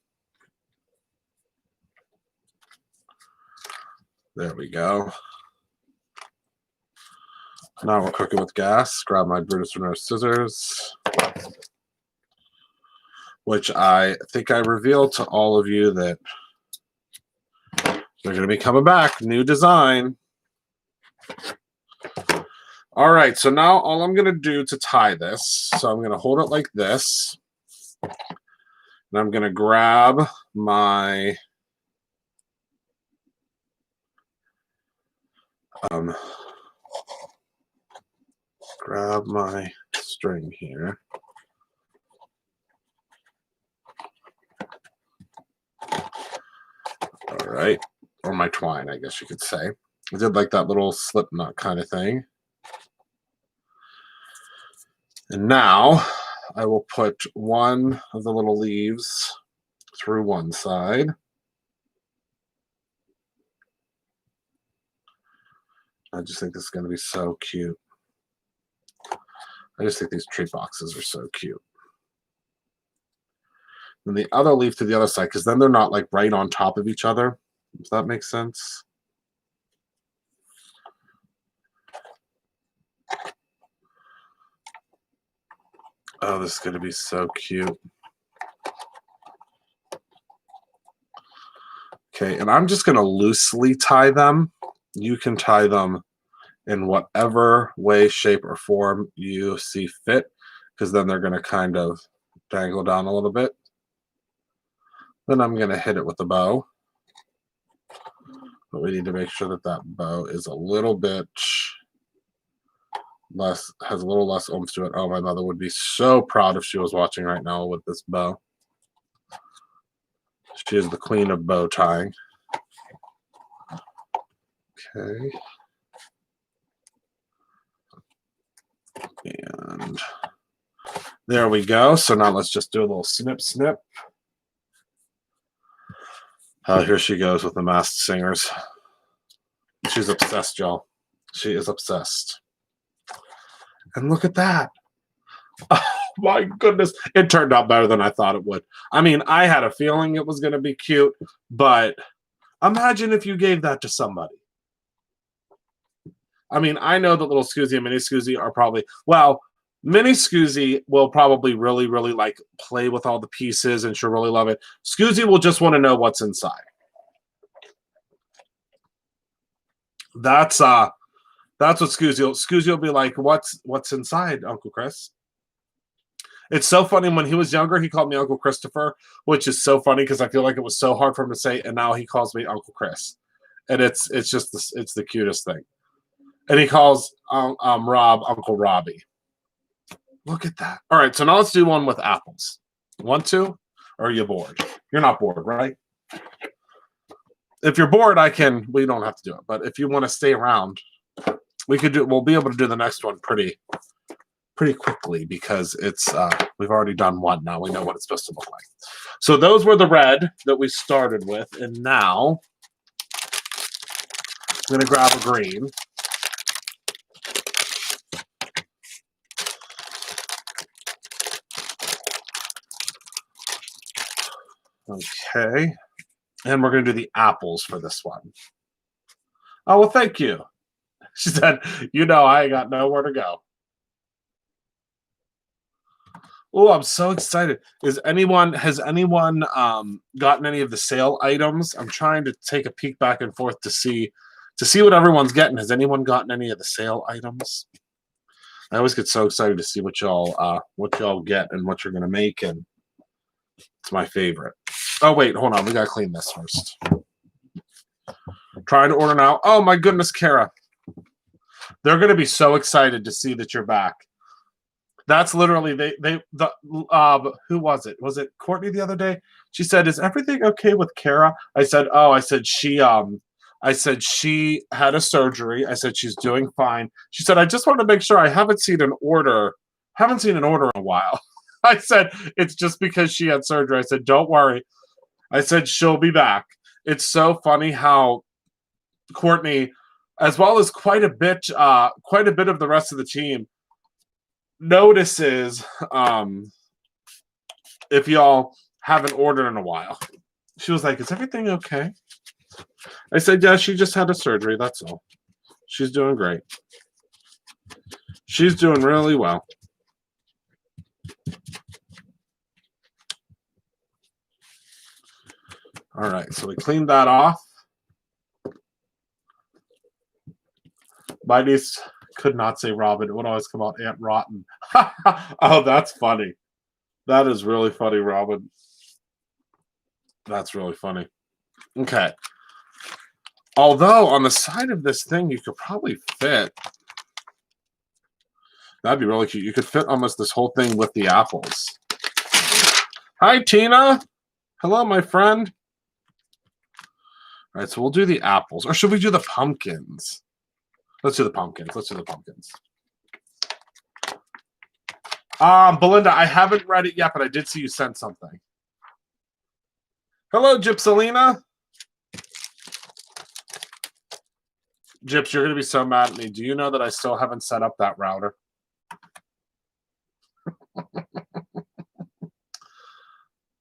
There we go. Now we're cooking with gas. Grab my Brutus Renner scissors, which I think I revealed to all of you that they're going to be coming back. New design. All right, so now all I'm going to do to tie this, so I'm going to hold it like this. And I'm going to grab my string here. All right, or my twine, I guess you could say. I did like that little slip knot kind of thing. And now I will put one of the little leaves through one side. I just think this is going to be so cute. I just think these tree boxes are so cute. And the other leaf to the other side, because then they're not like right on top of each other. Does that make sense? Oh, this is going to be so cute. Okay, and I'm just going to loosely tie them. You can tie them in whatever way, shape, or form you see fit, because then they're going to kind of dangle down a little bit. Then I'm going to hit it with a bow. But we need to make sure that that bow is a little bit less, has a little less oomph to it. Oh, my mother would be so proud if she was watching right now with this bow. She is the queen of bow tying. Okay. And there we go. So now let's just do a little snip, snip. Here she goes with the Masked Singers. She's obsessed, y'all. She is obsessed. And look at that. Oh, my goodness. It turned out better than I thought it would. I mean, I had a feeling it was going to be cute, but imagine if you gave that to somebody. I mean, I know that Little Scoozy and Mini Scoozy are probably, well, Mini Scoozy will probably really, really like play with all the pieces and she'll really love it. Scoozy will just want to know what's inside. That's what Scoozy will be like. What's inside, Uncle Chris? It's so funny. When he was younger, he called me Uncle Christopher, which is so funny because I feel like it was so hard for him to say, and now he calls me Uncle Chris, and it's just it's the cutest thing. And he calls Rob Uncle Robbie. Look at that. All right, so now let's do one with apples. Want to? Or are you bored? You're not bored, right? If you're bored, we don't have to do it. But if you want to stay around, we'll be able to do the next one pretty quickly because it's we've already done one now. We know what it's supposed to look like. So those were the red that we started with, and now I'm gonna grab a green. Okay. And we're going to do the apples for this one. Oh, well, thank you. She said, I ain't got nowhere to go. Oh, I'm so excited. Has anyone gotten any of the sale items? I'm trying to take a peek back and forth to see what everyone's getting. Has anyone gotten any of the sale items? I always get so excited to see what y'all get and what you're going to make, and it's my favorite. Oh, wait, hold on. We got to clean this first. Trying to order now. Oh, my goodness, Kara. They're going to be so excited to see that you're back. That's literally, who was it? Was it Courtney the other day? She said, is everything okay with Kara? I said she had a surgery. I said, she's doing fine. She said, I just want to make sure. I haven't seen an order in a while. I said, it's just because she had surgery. I said, don't worry. I said, she'll be back. It's so funny how Courtney, as well as quite a bit of the rest of the team, notices if y'all haven't ordered in a while. She was like, is everything okay? I said, yeah, she just had a surgery. That's all. She's doing great. She's doing really well. All right, so we cleaned that off. My niece could not say Robin. It would always come out Aunt Rotten. Oh, that's funny. That is really funny, Robin. That's really funny. Okay. Although on the side of this thing, you could probably fit. That'd be really cute. You could fit almost this whole thing with the apples. Hi, Tina. Hello, my friend. All right, so we'll do the apples. Or should we do the pumpkins? Let's do the pumpkins. Belinda, I haven't read it yet, but I did see you sent something. Hello, Gypsalina. Gyps, you're going to be so mad at me. Do you know that I still haven't set up that router?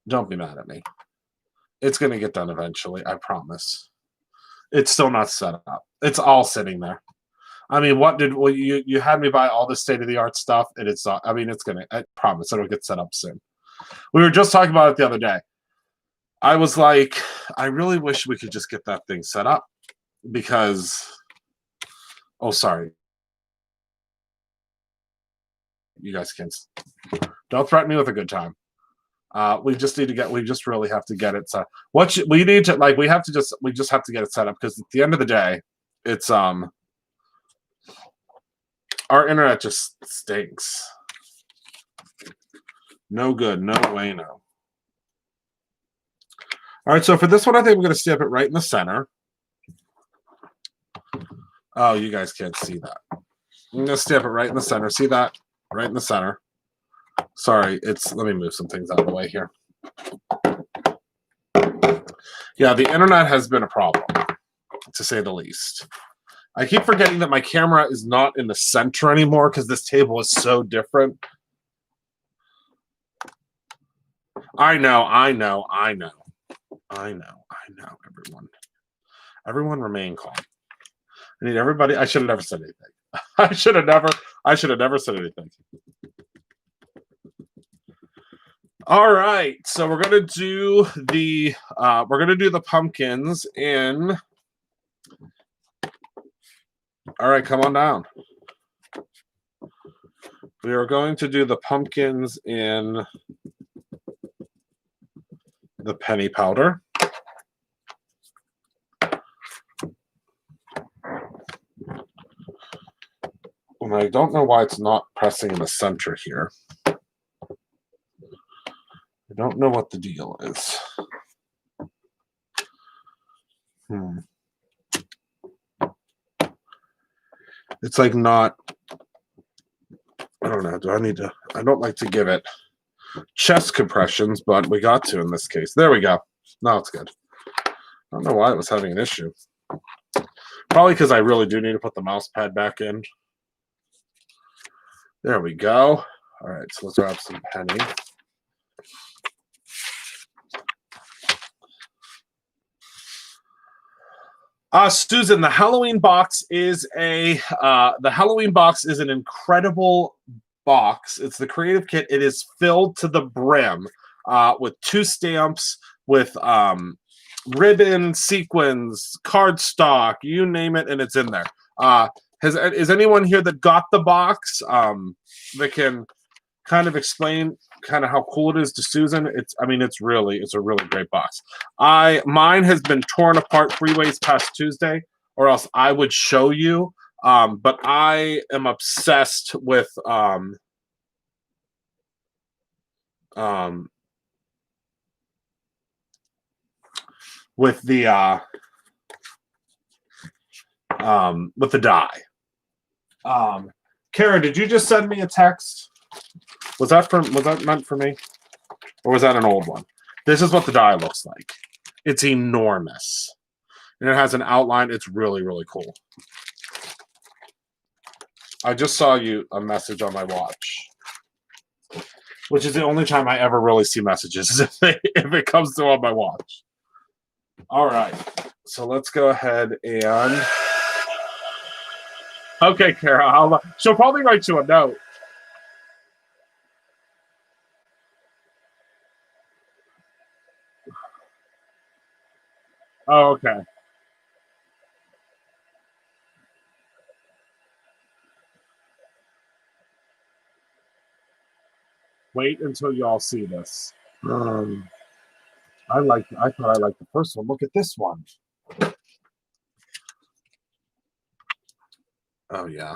Don't be mad at me. It's going to get done eventually, I promise. It's still not set up. It's all sitting there. I mean, you had me buy all the state-of-the-art stuff, and it's not. I mean, I promise it'll get set up soon. We were just talking about it the other day. I was like, I really wish we could just get that thing set up because, oh, sorry. You guys can't. Don't threaten me with a good time. We just really have to get it set. We just have to get it set up because at the end of the day, it's our internet just stinks. No good, no way, no. All right, so for this one, I think we're going to stamp it right in the center. Oh, you guys can't see that. I'm going to stamp it right in the center. See that? Right in the center. Sorry, let me move some things out of the way here. Yeah, the internet has been a problem, to say the least. I keep forgetting that my camera is not in the center anymore because this table is so different. I know, everyone. Everyone remain calm. I need everybody. I should have never said anything. I should have never said anything. All right, so we're gonna do the pumpkins in All right, come on down. We are going to do the pumpkins in the penny powder. And I don't know why it's not pressing in the center here. I don't know what the deal is. It's like not, I don't know. Do I need to, I don't like to give it chest compressions, but we got to in this case. There we go. Now it's good. I don't know why it was having an issue. Probably because I really do need to put the mouse pad back in. There we go. All right, so let's grab some penny. Susan, the Halloween box is an incredible box. It's the creative kit. It is filled to the brim with 2 stamps, with ribbon, sequins, cardstock, you name it, and it's in there. Is anyone here that got the box that can kind of explain kind of how cool it is to Susan? It's a really great box. Mine has been torn apart 3 ways past Tuesday, or else I would show you. But I am obsessed with the die. Kara, did you just send me a text? Was that meant for me? Or was that an old one? This is what the die looks like. It's enormous. And it has an outline. It's really, really cool. I just saw you a message on my watch, which is the only time I ever really see messages if it comes to on my watch. All right. So let's go ahead and... Okay, Kara. She'll probably write you a note. Oh, okay. Wait until you all see this. I thought I liked the first one. Look at this one. Oh yeah.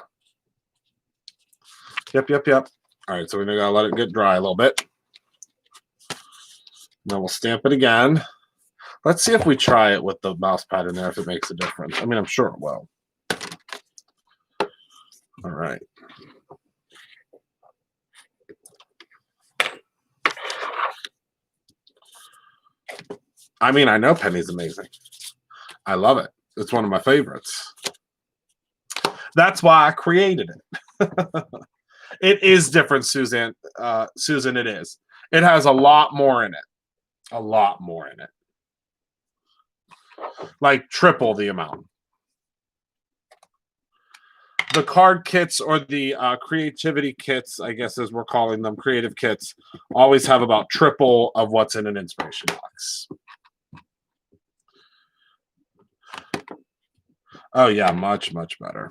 Yep. All right, so we're gonna let it get dry a little bit. Then we'll stamp it again. Let's see if we try it with the mouse pad in there, if it makes a difference. I mean, I'm sure it will. All right. I mean, I know Penny's amazing. I love it. It's one of my favorites. That's why I created it. It is different, Susan. Susan, it is. It has a lot more in it. A lot more in it. Like triple the amount. The card kits, or the creativity kits, I guess as we're calling them, creative kits, always have about triple of what's in an inspiration box. Oh yeah, much, much better.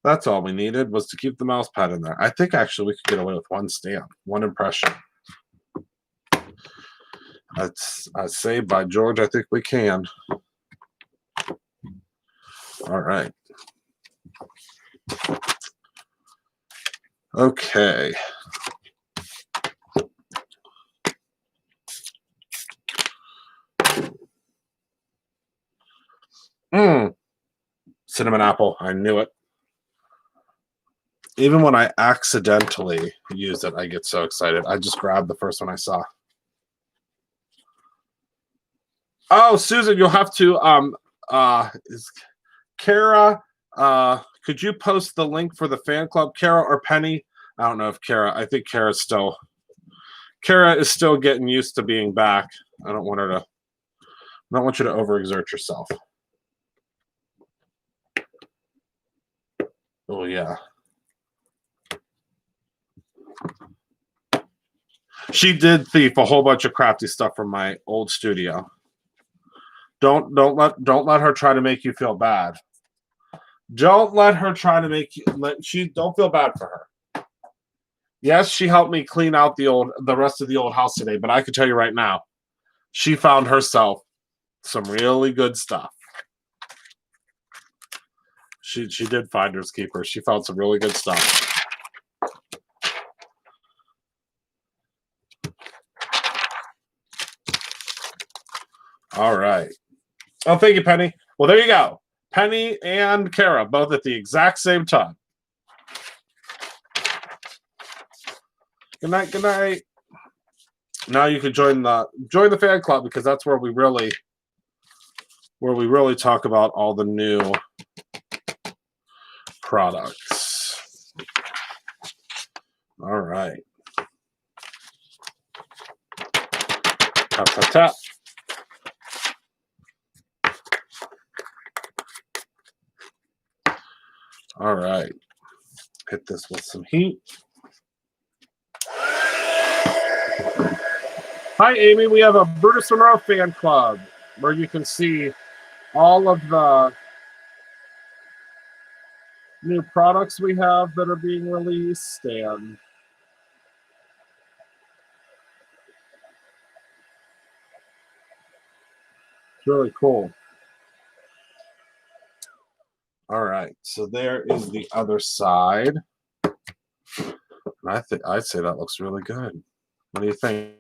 That's all we needed, was to keep the mouse pad in there. I think actually we could get away with 1 stamp, 1 impression. I say, by George, I think we can. All right. Okay. Cinnamon apple. I knew it. Even when I accidentally use it, I get so excited. I just grabbed the first one I saw. Oh, Susan, you'll have to is Kara, could you post the link for the fan club? Kara or Penny? I don't know if Kara. I think Kara is still getting used to being back. I don't want you to overexert yourself. Oh yeah. She did thief a whole bunch of crafty stuff from my old studio. Don't let her try to make you feel bad. Don't let her try to make you. Don't feel bad for her. Yes, she helped me clean out the rest of the old house today, but I can tell you right now, she found herself some really good stuff. She did finders keepers. She found some really good stuff. All right. Oh, thank you, Penny. Well, there you go. Penny and Kara, both at the exact same time. Good night, good night. Now you can join the fan club because that's where we really talk about all the new products. All right. Tap, tap, tap. All right. Hit this with some heat. Hi, Amy. We have a Brutus Monroe fan club where you can see all of the new products we have that are being released, and it's really cool. All right, so there is the other side. And I'd say that looks really good. What do you think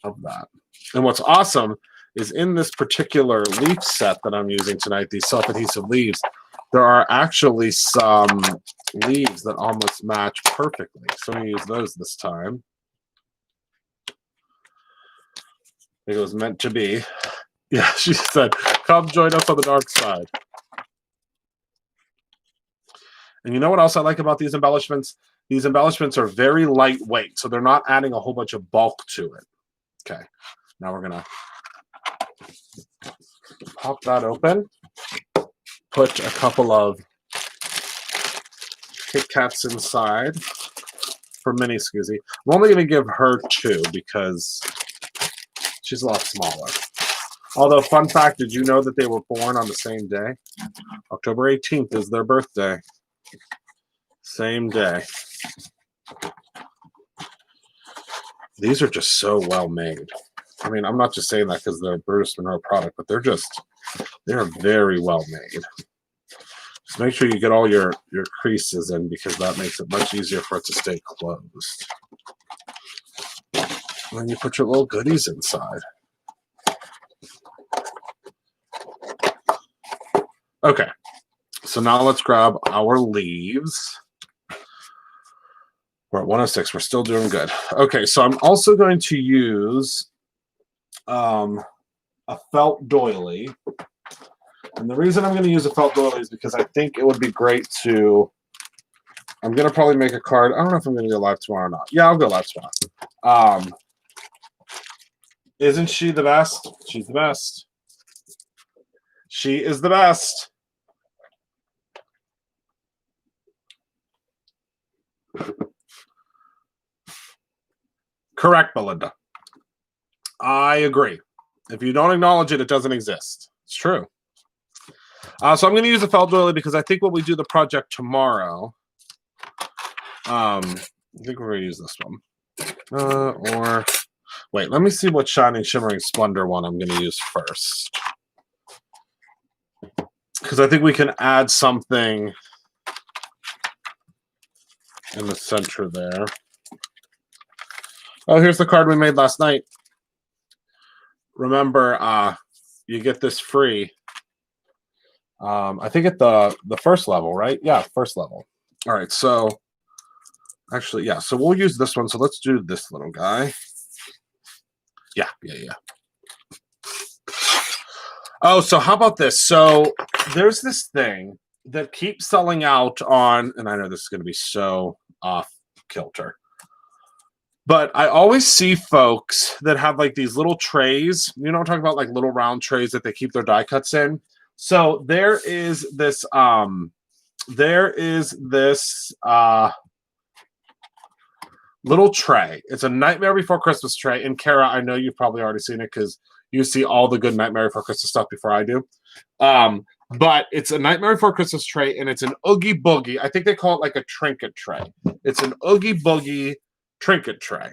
of that? And what's awesome is in this particular leaf set that I'm using tonight, these self-adhesive leaves, there are actually some leaves that almost match perfectly. So I'm going to use those this time. I think it was meant to be. Yeah, she said, come join us on the dark side. And you know what else I like about these embellishments? These embellishments are very lightweight, so they're not adding a whole bunch of bulk to it. Okay, now we're going to pop that open. Put a couple of Kit Kats inside for Mini Scoozy. I'm only going to give her 2 because she's a lot smaller. Although, fun fact, did you know that they were born on the same day? October 18th is their birthday. Same day. These are just so well made. I mean, I'm not just saying that because they're a Brutus Monroe product, but they're very well made. Just make sure you get all your creases in because that makes it much easier for it to stay closed. And then you put your little goodies inside. Okay, so now let's grab our leaves. We're at 106. We're still doing good. Okay, so I'm also going to use a felt doily. And the reason I'm going to use a felt doily is because I think it would be great to... I'm going to probably make a card. I don't know if I'm going to go live tomorrow or not. Yeah, I'll go live tomorrow. Isn't she the best? She's the best. She is the best. Correct, Belinda. I agree. If you don't acknowledge it, it doesn't exist. It's true. So I'm going to use a felt doily because I think when we do the project tomorrow, I think we're going to use this one. Or, wait, let me see what Shining Shimmering Splendor one I'm going to use first. Because I think we can add something in the center there. Oh, here's the card we made last night. Remember, you get this free. I think at the first level, right? Yeah, first level. All right, so actually, yeah, so we'll use this one. So let's do this little guy. Yeah. Oh, so how about this? So there's this thing that keeps selling out on, and I know this is going to be so off kilter, but I always see folks that have like these little trays. You know what I'm talking about? Like little round trays that they keep their die cuts in. So there is this little tray. It's a Nightmare Before Christmas tray. And Kara, I know you've probably already seen it because you see all the good Nightmare Before Christmas stuff before I do. But it's a Nightmare Before Christmas tray, and it's an Oogie Boogie. I think they call it like a trinket tray. It's an Oogie Boogie trinket tray.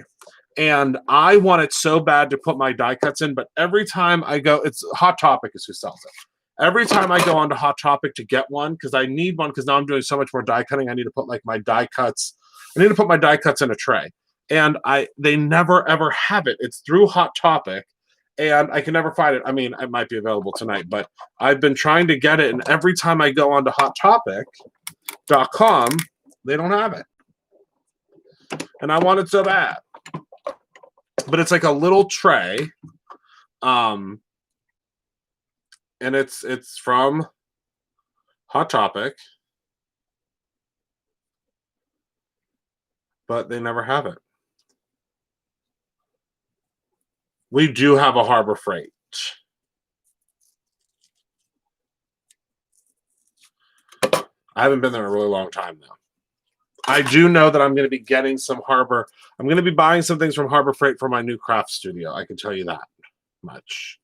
And I want it so bad to put my die cuts in, but every time I go, it's Hot Topic is who sells it. Every time I go onto Hot Topic to get one, because I need one, because now I'm doing so much more die cutting, I need to put like my die cuts. I need to put my die cuts in a tray. And they never ever have it. It's through Hot Topic, and I can never find it. I mean, it might be available tonight, but I've been trying to get it, and every time I go onto HotTopic.com, they don't have it. And I want it so bad. But it's like a little tray. And it's from Hot Topic. But they never have it. We do have a Harbor Freight. I haven't been there in a really long time now. I do know that I'm going to be getting some Harbor. I'm going to be buying some things from Harbor Freight for my new craft studio. I can tell you that much.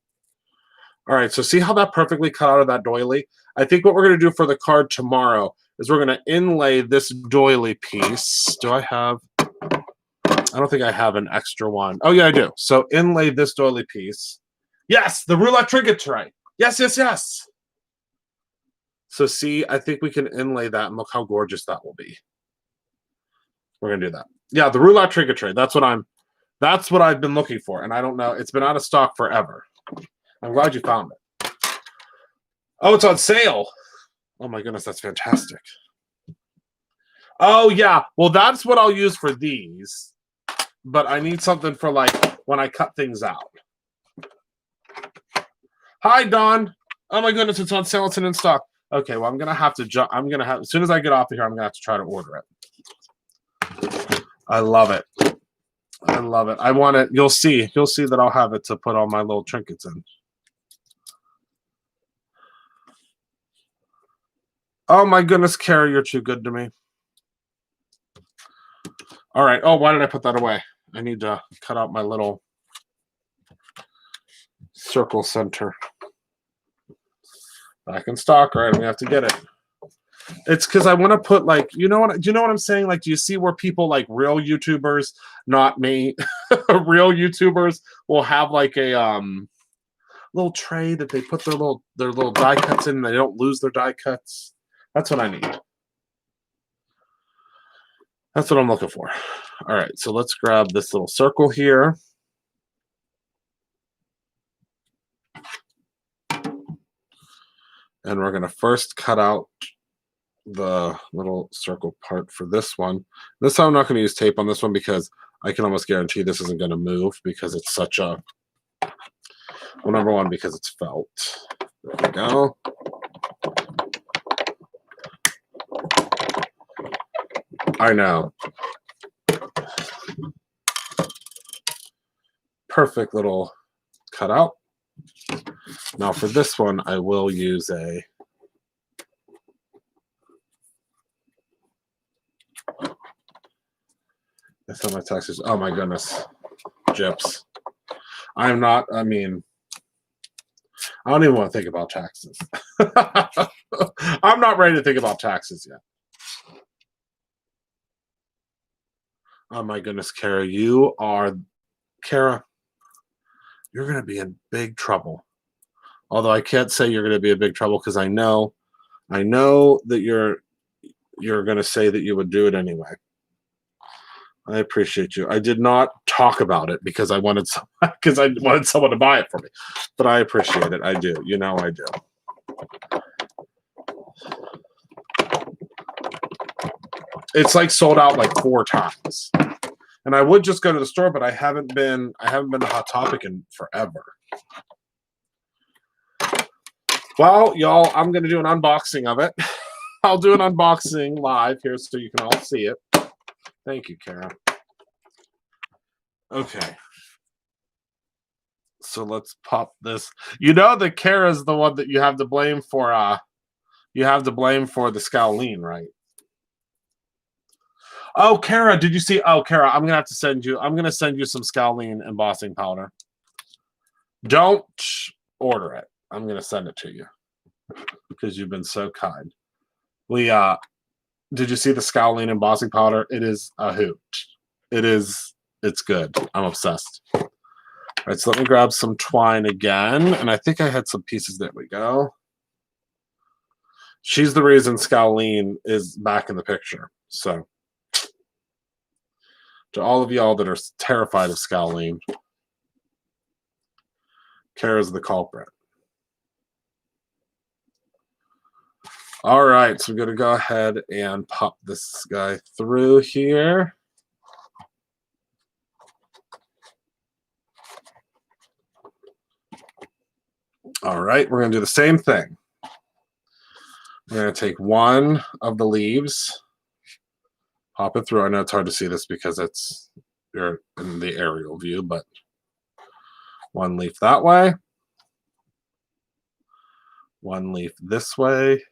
All right, so see how that perfectly cut out of that doily? I think what we're going to do for the card tomorrow is we're going to inlay this doily piece. Do I have... I don't think I have an extra one. Oh, yeah, I do. So inlay this doily piece. Yes, the roulette trinket tray. Yes, yes, yes. So see, I think we can inlay that, and look how gorgeous that will be. We're going to do that. Yeah, the roulette trinket tray. That's what I've been looking for, and I don't know. It's been out of stock forever. I'm glad you found it. Oh, it's on sale. Oh, my goodness, that's fantastic. Oh, yeah. Well, that's what I'll use for these. But I need something for like when I cut things out. Hi, Don. Oh my goodness, it's on sale. It's in stock. Okay, well, I'm gonna have to jump. As soon as I get off of here, I'm gonna have to try to order it. I love it. I love it. I want it. You'll see that I'll have it to put all my little trinkets in. Oh my goodness, Carrie, you're too good to me. All right. Oh, why did I put that away? I need to cut out my little circle center. Back in stock, right? We have to get it. It's because I want to put like, do you know what I'm saying? Like, do you see where people like real YouTubers, not me, real YouTubers will have like a little tray that they put their little die cuts in and they don't lose their die cuts? That's what I need. That's what I'm looking for. All right, so let's grab this little circle here. And we're going to first cut out the little circle part for this one. This time I'm not going to use tape on this one because I can almost guarantee this isn't going to move because it's such a... Well, number one, because it's felt. There we go. I know. Perfect little cutout. Now for this one, I will use a... That's how my taxes... Oh my goodness. Gyps. I'm not... I mean... I don't even want to think about taxes. I'm not ready to think about taxes yet. Oh my goodness, Kara, Kara, you're going to be in big trouble. Although I can't say you're going to be in big trouble because I know that you're going to say that you would do it anyway. I appreciate you. I did not talk about it because I wanted someone to buy it for me, but I appreciate it. I do. You know I do. It's like sold out like 4 times. And I would just go to the store, but I haven't been to Hot Topic in forever. Well, y'all, I'm going to do an unboxing of it. I'll do an unboxing live here so you can all see it. Thank you, Kara. Okay. So let's pop this. You know that Kara's the one that you have to blame for the Scowleen, right? Oh, Kara, did you see? Oh, Kara, I'm going to send you some Scowleen embossing powder. Don't order it. I'm going to send it to you. because you've been so kind. We did you see the Scowling embossing powder? It is a hoot. It's good. I'm obsessed. All right, so let me grab some twine again. And I think I had some pieces. There we go. She's the reason Scowling is back in the picture. So to all of y'all that are terrified of Scowling, Kara's the culprit. All right, so we're going to go ahead and pop this guy through here. All right, we're going to do the same thing. We're going to take one of the leaves, pop it through. I know it's hard to see this because you're in the aerial view, but one leaf that way, one leaf this way.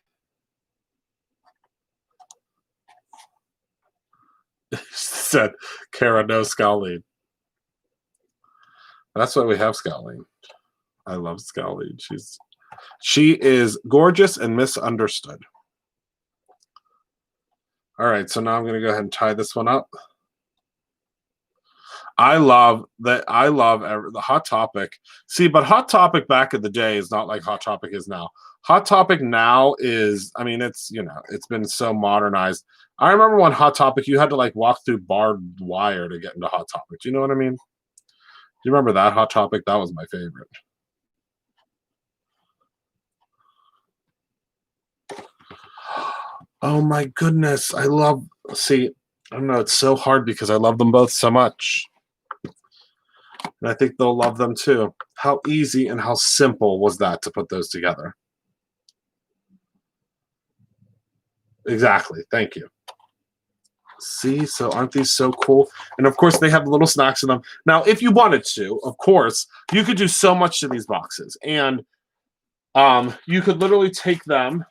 Said Kara, no Scowling. That's why we have Scowling. I love Scowling. She is gorgeous and misunderstood. All right, so now I'm going to go ahead and tie this one up. I love the Hot Topic. See, but Hot Topic back in the day is not like Hot Topic is now. Hot Topic now is, I mean, it's been so modernized. I remember when Hot Topic, you had to like walk through barbed wire to get into Hot Topic. Do you know what I mean? Do you remember that Hot Topic? That was my favorite. Oh my goodness. I don't know, it's so hard because I love them both so much. And I think they'll love them too. How easy and how simple was that to put those together? Exactly. Thank you. See, so aren't these so cool? And of course, they have little snacks in them. Now, if you wanted to, of course, you could do so much to these boxes. And you could literally take them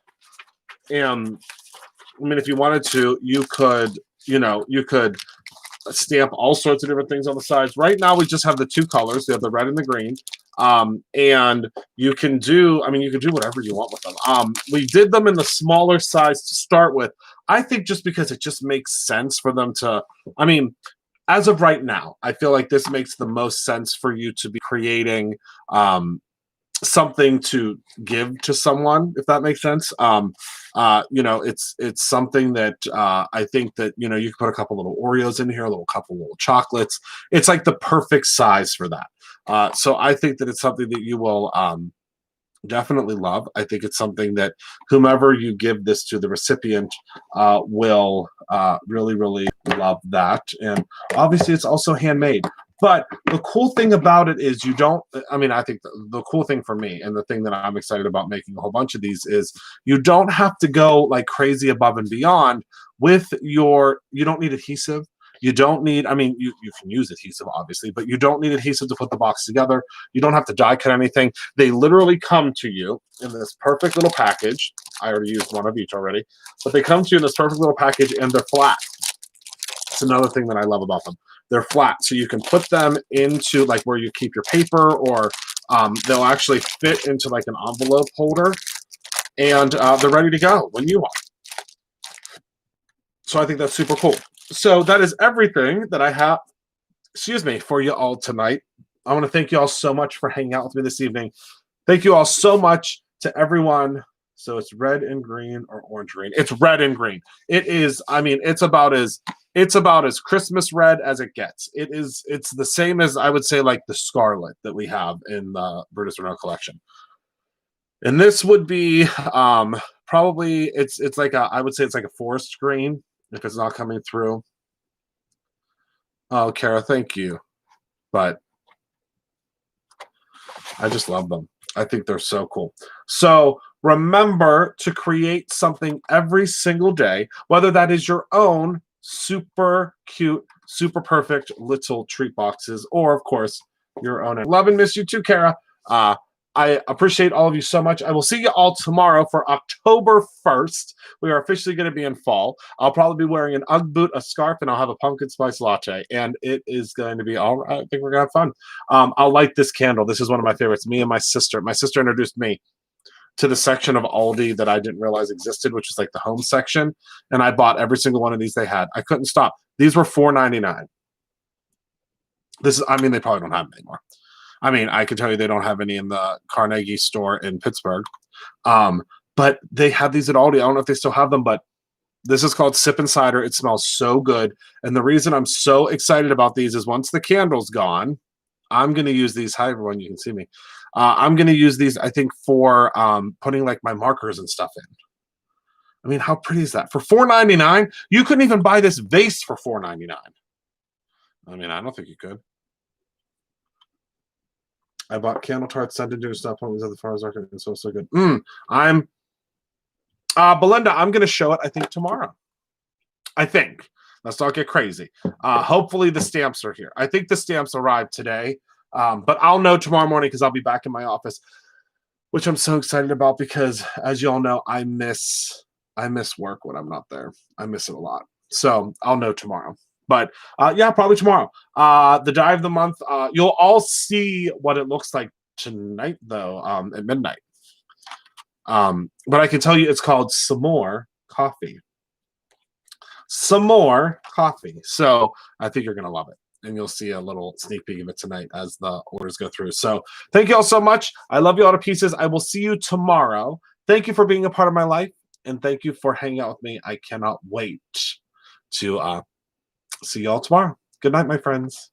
and, I mean, if you wanted to, you could stamp all sorts of different things on the sides. Right now, we just have the two colors. We have the red and the green. And you can do whatever you want with them. We did them in the smaller size to start with. I think just because it just makes sense for them to, I mean, as of right now, I feel like this makes the most sense for you to be creating something to give to someone, if that makes sense. It's something that I think that, you can put a couple little Oreos in here, a couple little chocolates. It's like the perfect size for that. So I think that it's something that you will definitely love. I think it's something that whomever you give this to, the recipient, will really, really love that. And obviously it's also handmade. But the cool thing about it is I think the cool thing for me and the thing that I'm excited about making a whole bunch of these is you don't have to go like crazy above and beyond with you don't need adhesive. You don't need, you can use adhesive, obviously, but you don't need adhesive to put the box together. You don't have to die cut anything. They literally come to you in this perfect little package. I already used one of each already, but they come to you in this perfect little package and they're flat. It's another thing that I love about them. They're flat, so you can put them into like where you keep your paper, or they'll actually fit into like an envelope holder, and they're ready to go when you are. So I think that's super cool. So that is everything that I have, for you all tonight. I want to thank you all so much for hanging out with me this evening. Thank you all so much to everyone. So it's red and green or orange green. It's red and green. It is, it's about as Christmas red as it gets. It's the same as, I would say, like the scarlet that we have in the Brutus Renault collection. And this would be probably it's like I would say it's like a forest green if it's not coming through. Oh, Kara, thank you. But I just love them. I think they're so cool. So remember to create something every single day, whether that is your own super cute, super perfect little treat boxes, or of course your own. Love and miss you too, Kara. I appreciate all of you so much. I will see you all tomorrow for October 1st. We are officially going to be in fall. I'll probably be wearing an Ugg boot, a scarf, and I'll have a pumpkin spice latte. And it is going to be all right. I think we're going to have fun. I'll light this candle. This is one of my favorites. Me and my sister. My sister introduced me to the section of Aldi that I didn't realize existed, which is like the home section, and I bought every single one of these they had. I couldn't stop. These were $4.99. I mean, they probably don't have them anymore. I mean, I can tell you they don't have any in the Carnegie store in Pittsburgh. But they have these at Aldi. I don't know if they still have them, but this is called Sip and Cider. It smells so good. And the reason I'm so excited about these is once the candle's gone, I'm going to use these. Hi, everyone. You can see me. I'm going to use these, I think, for putting like my markers and stuff in. I mean, how pretty is that? For $4.99, you couldn't even buy this vase for $4.99. I mean, I don't think you could. I bought candle tarts, scented to stop homies at the farmers market. It's so good. Belinda, I'm going to show it, I think, tomorrow. I think. Let's not get crazy. Hopefully the stamps are here. I think the stamps arrived today, but I'll know tomorrow morning because I'll be back in my office, which I'm so excited about because, as you all know, I miss work when I'm not there. I miss it a lot. So I'll know tomorrow. But yeah, probably tomorrow. The die of the month. You'll all see what it looks like tonight, though, at midnight. But I can tell you it's called Some More Coffee. Some More Coffee. So I think you're going to love it. And you'll see a little sneak peek of it tonight as the orders go through. So thank you all so much. I love you all to pieces. I will see you tomorrow. Thank you for being a part of my life. And thank you for hanging out with me. I cannot wait to see you all tomorrow. Good night, my friends.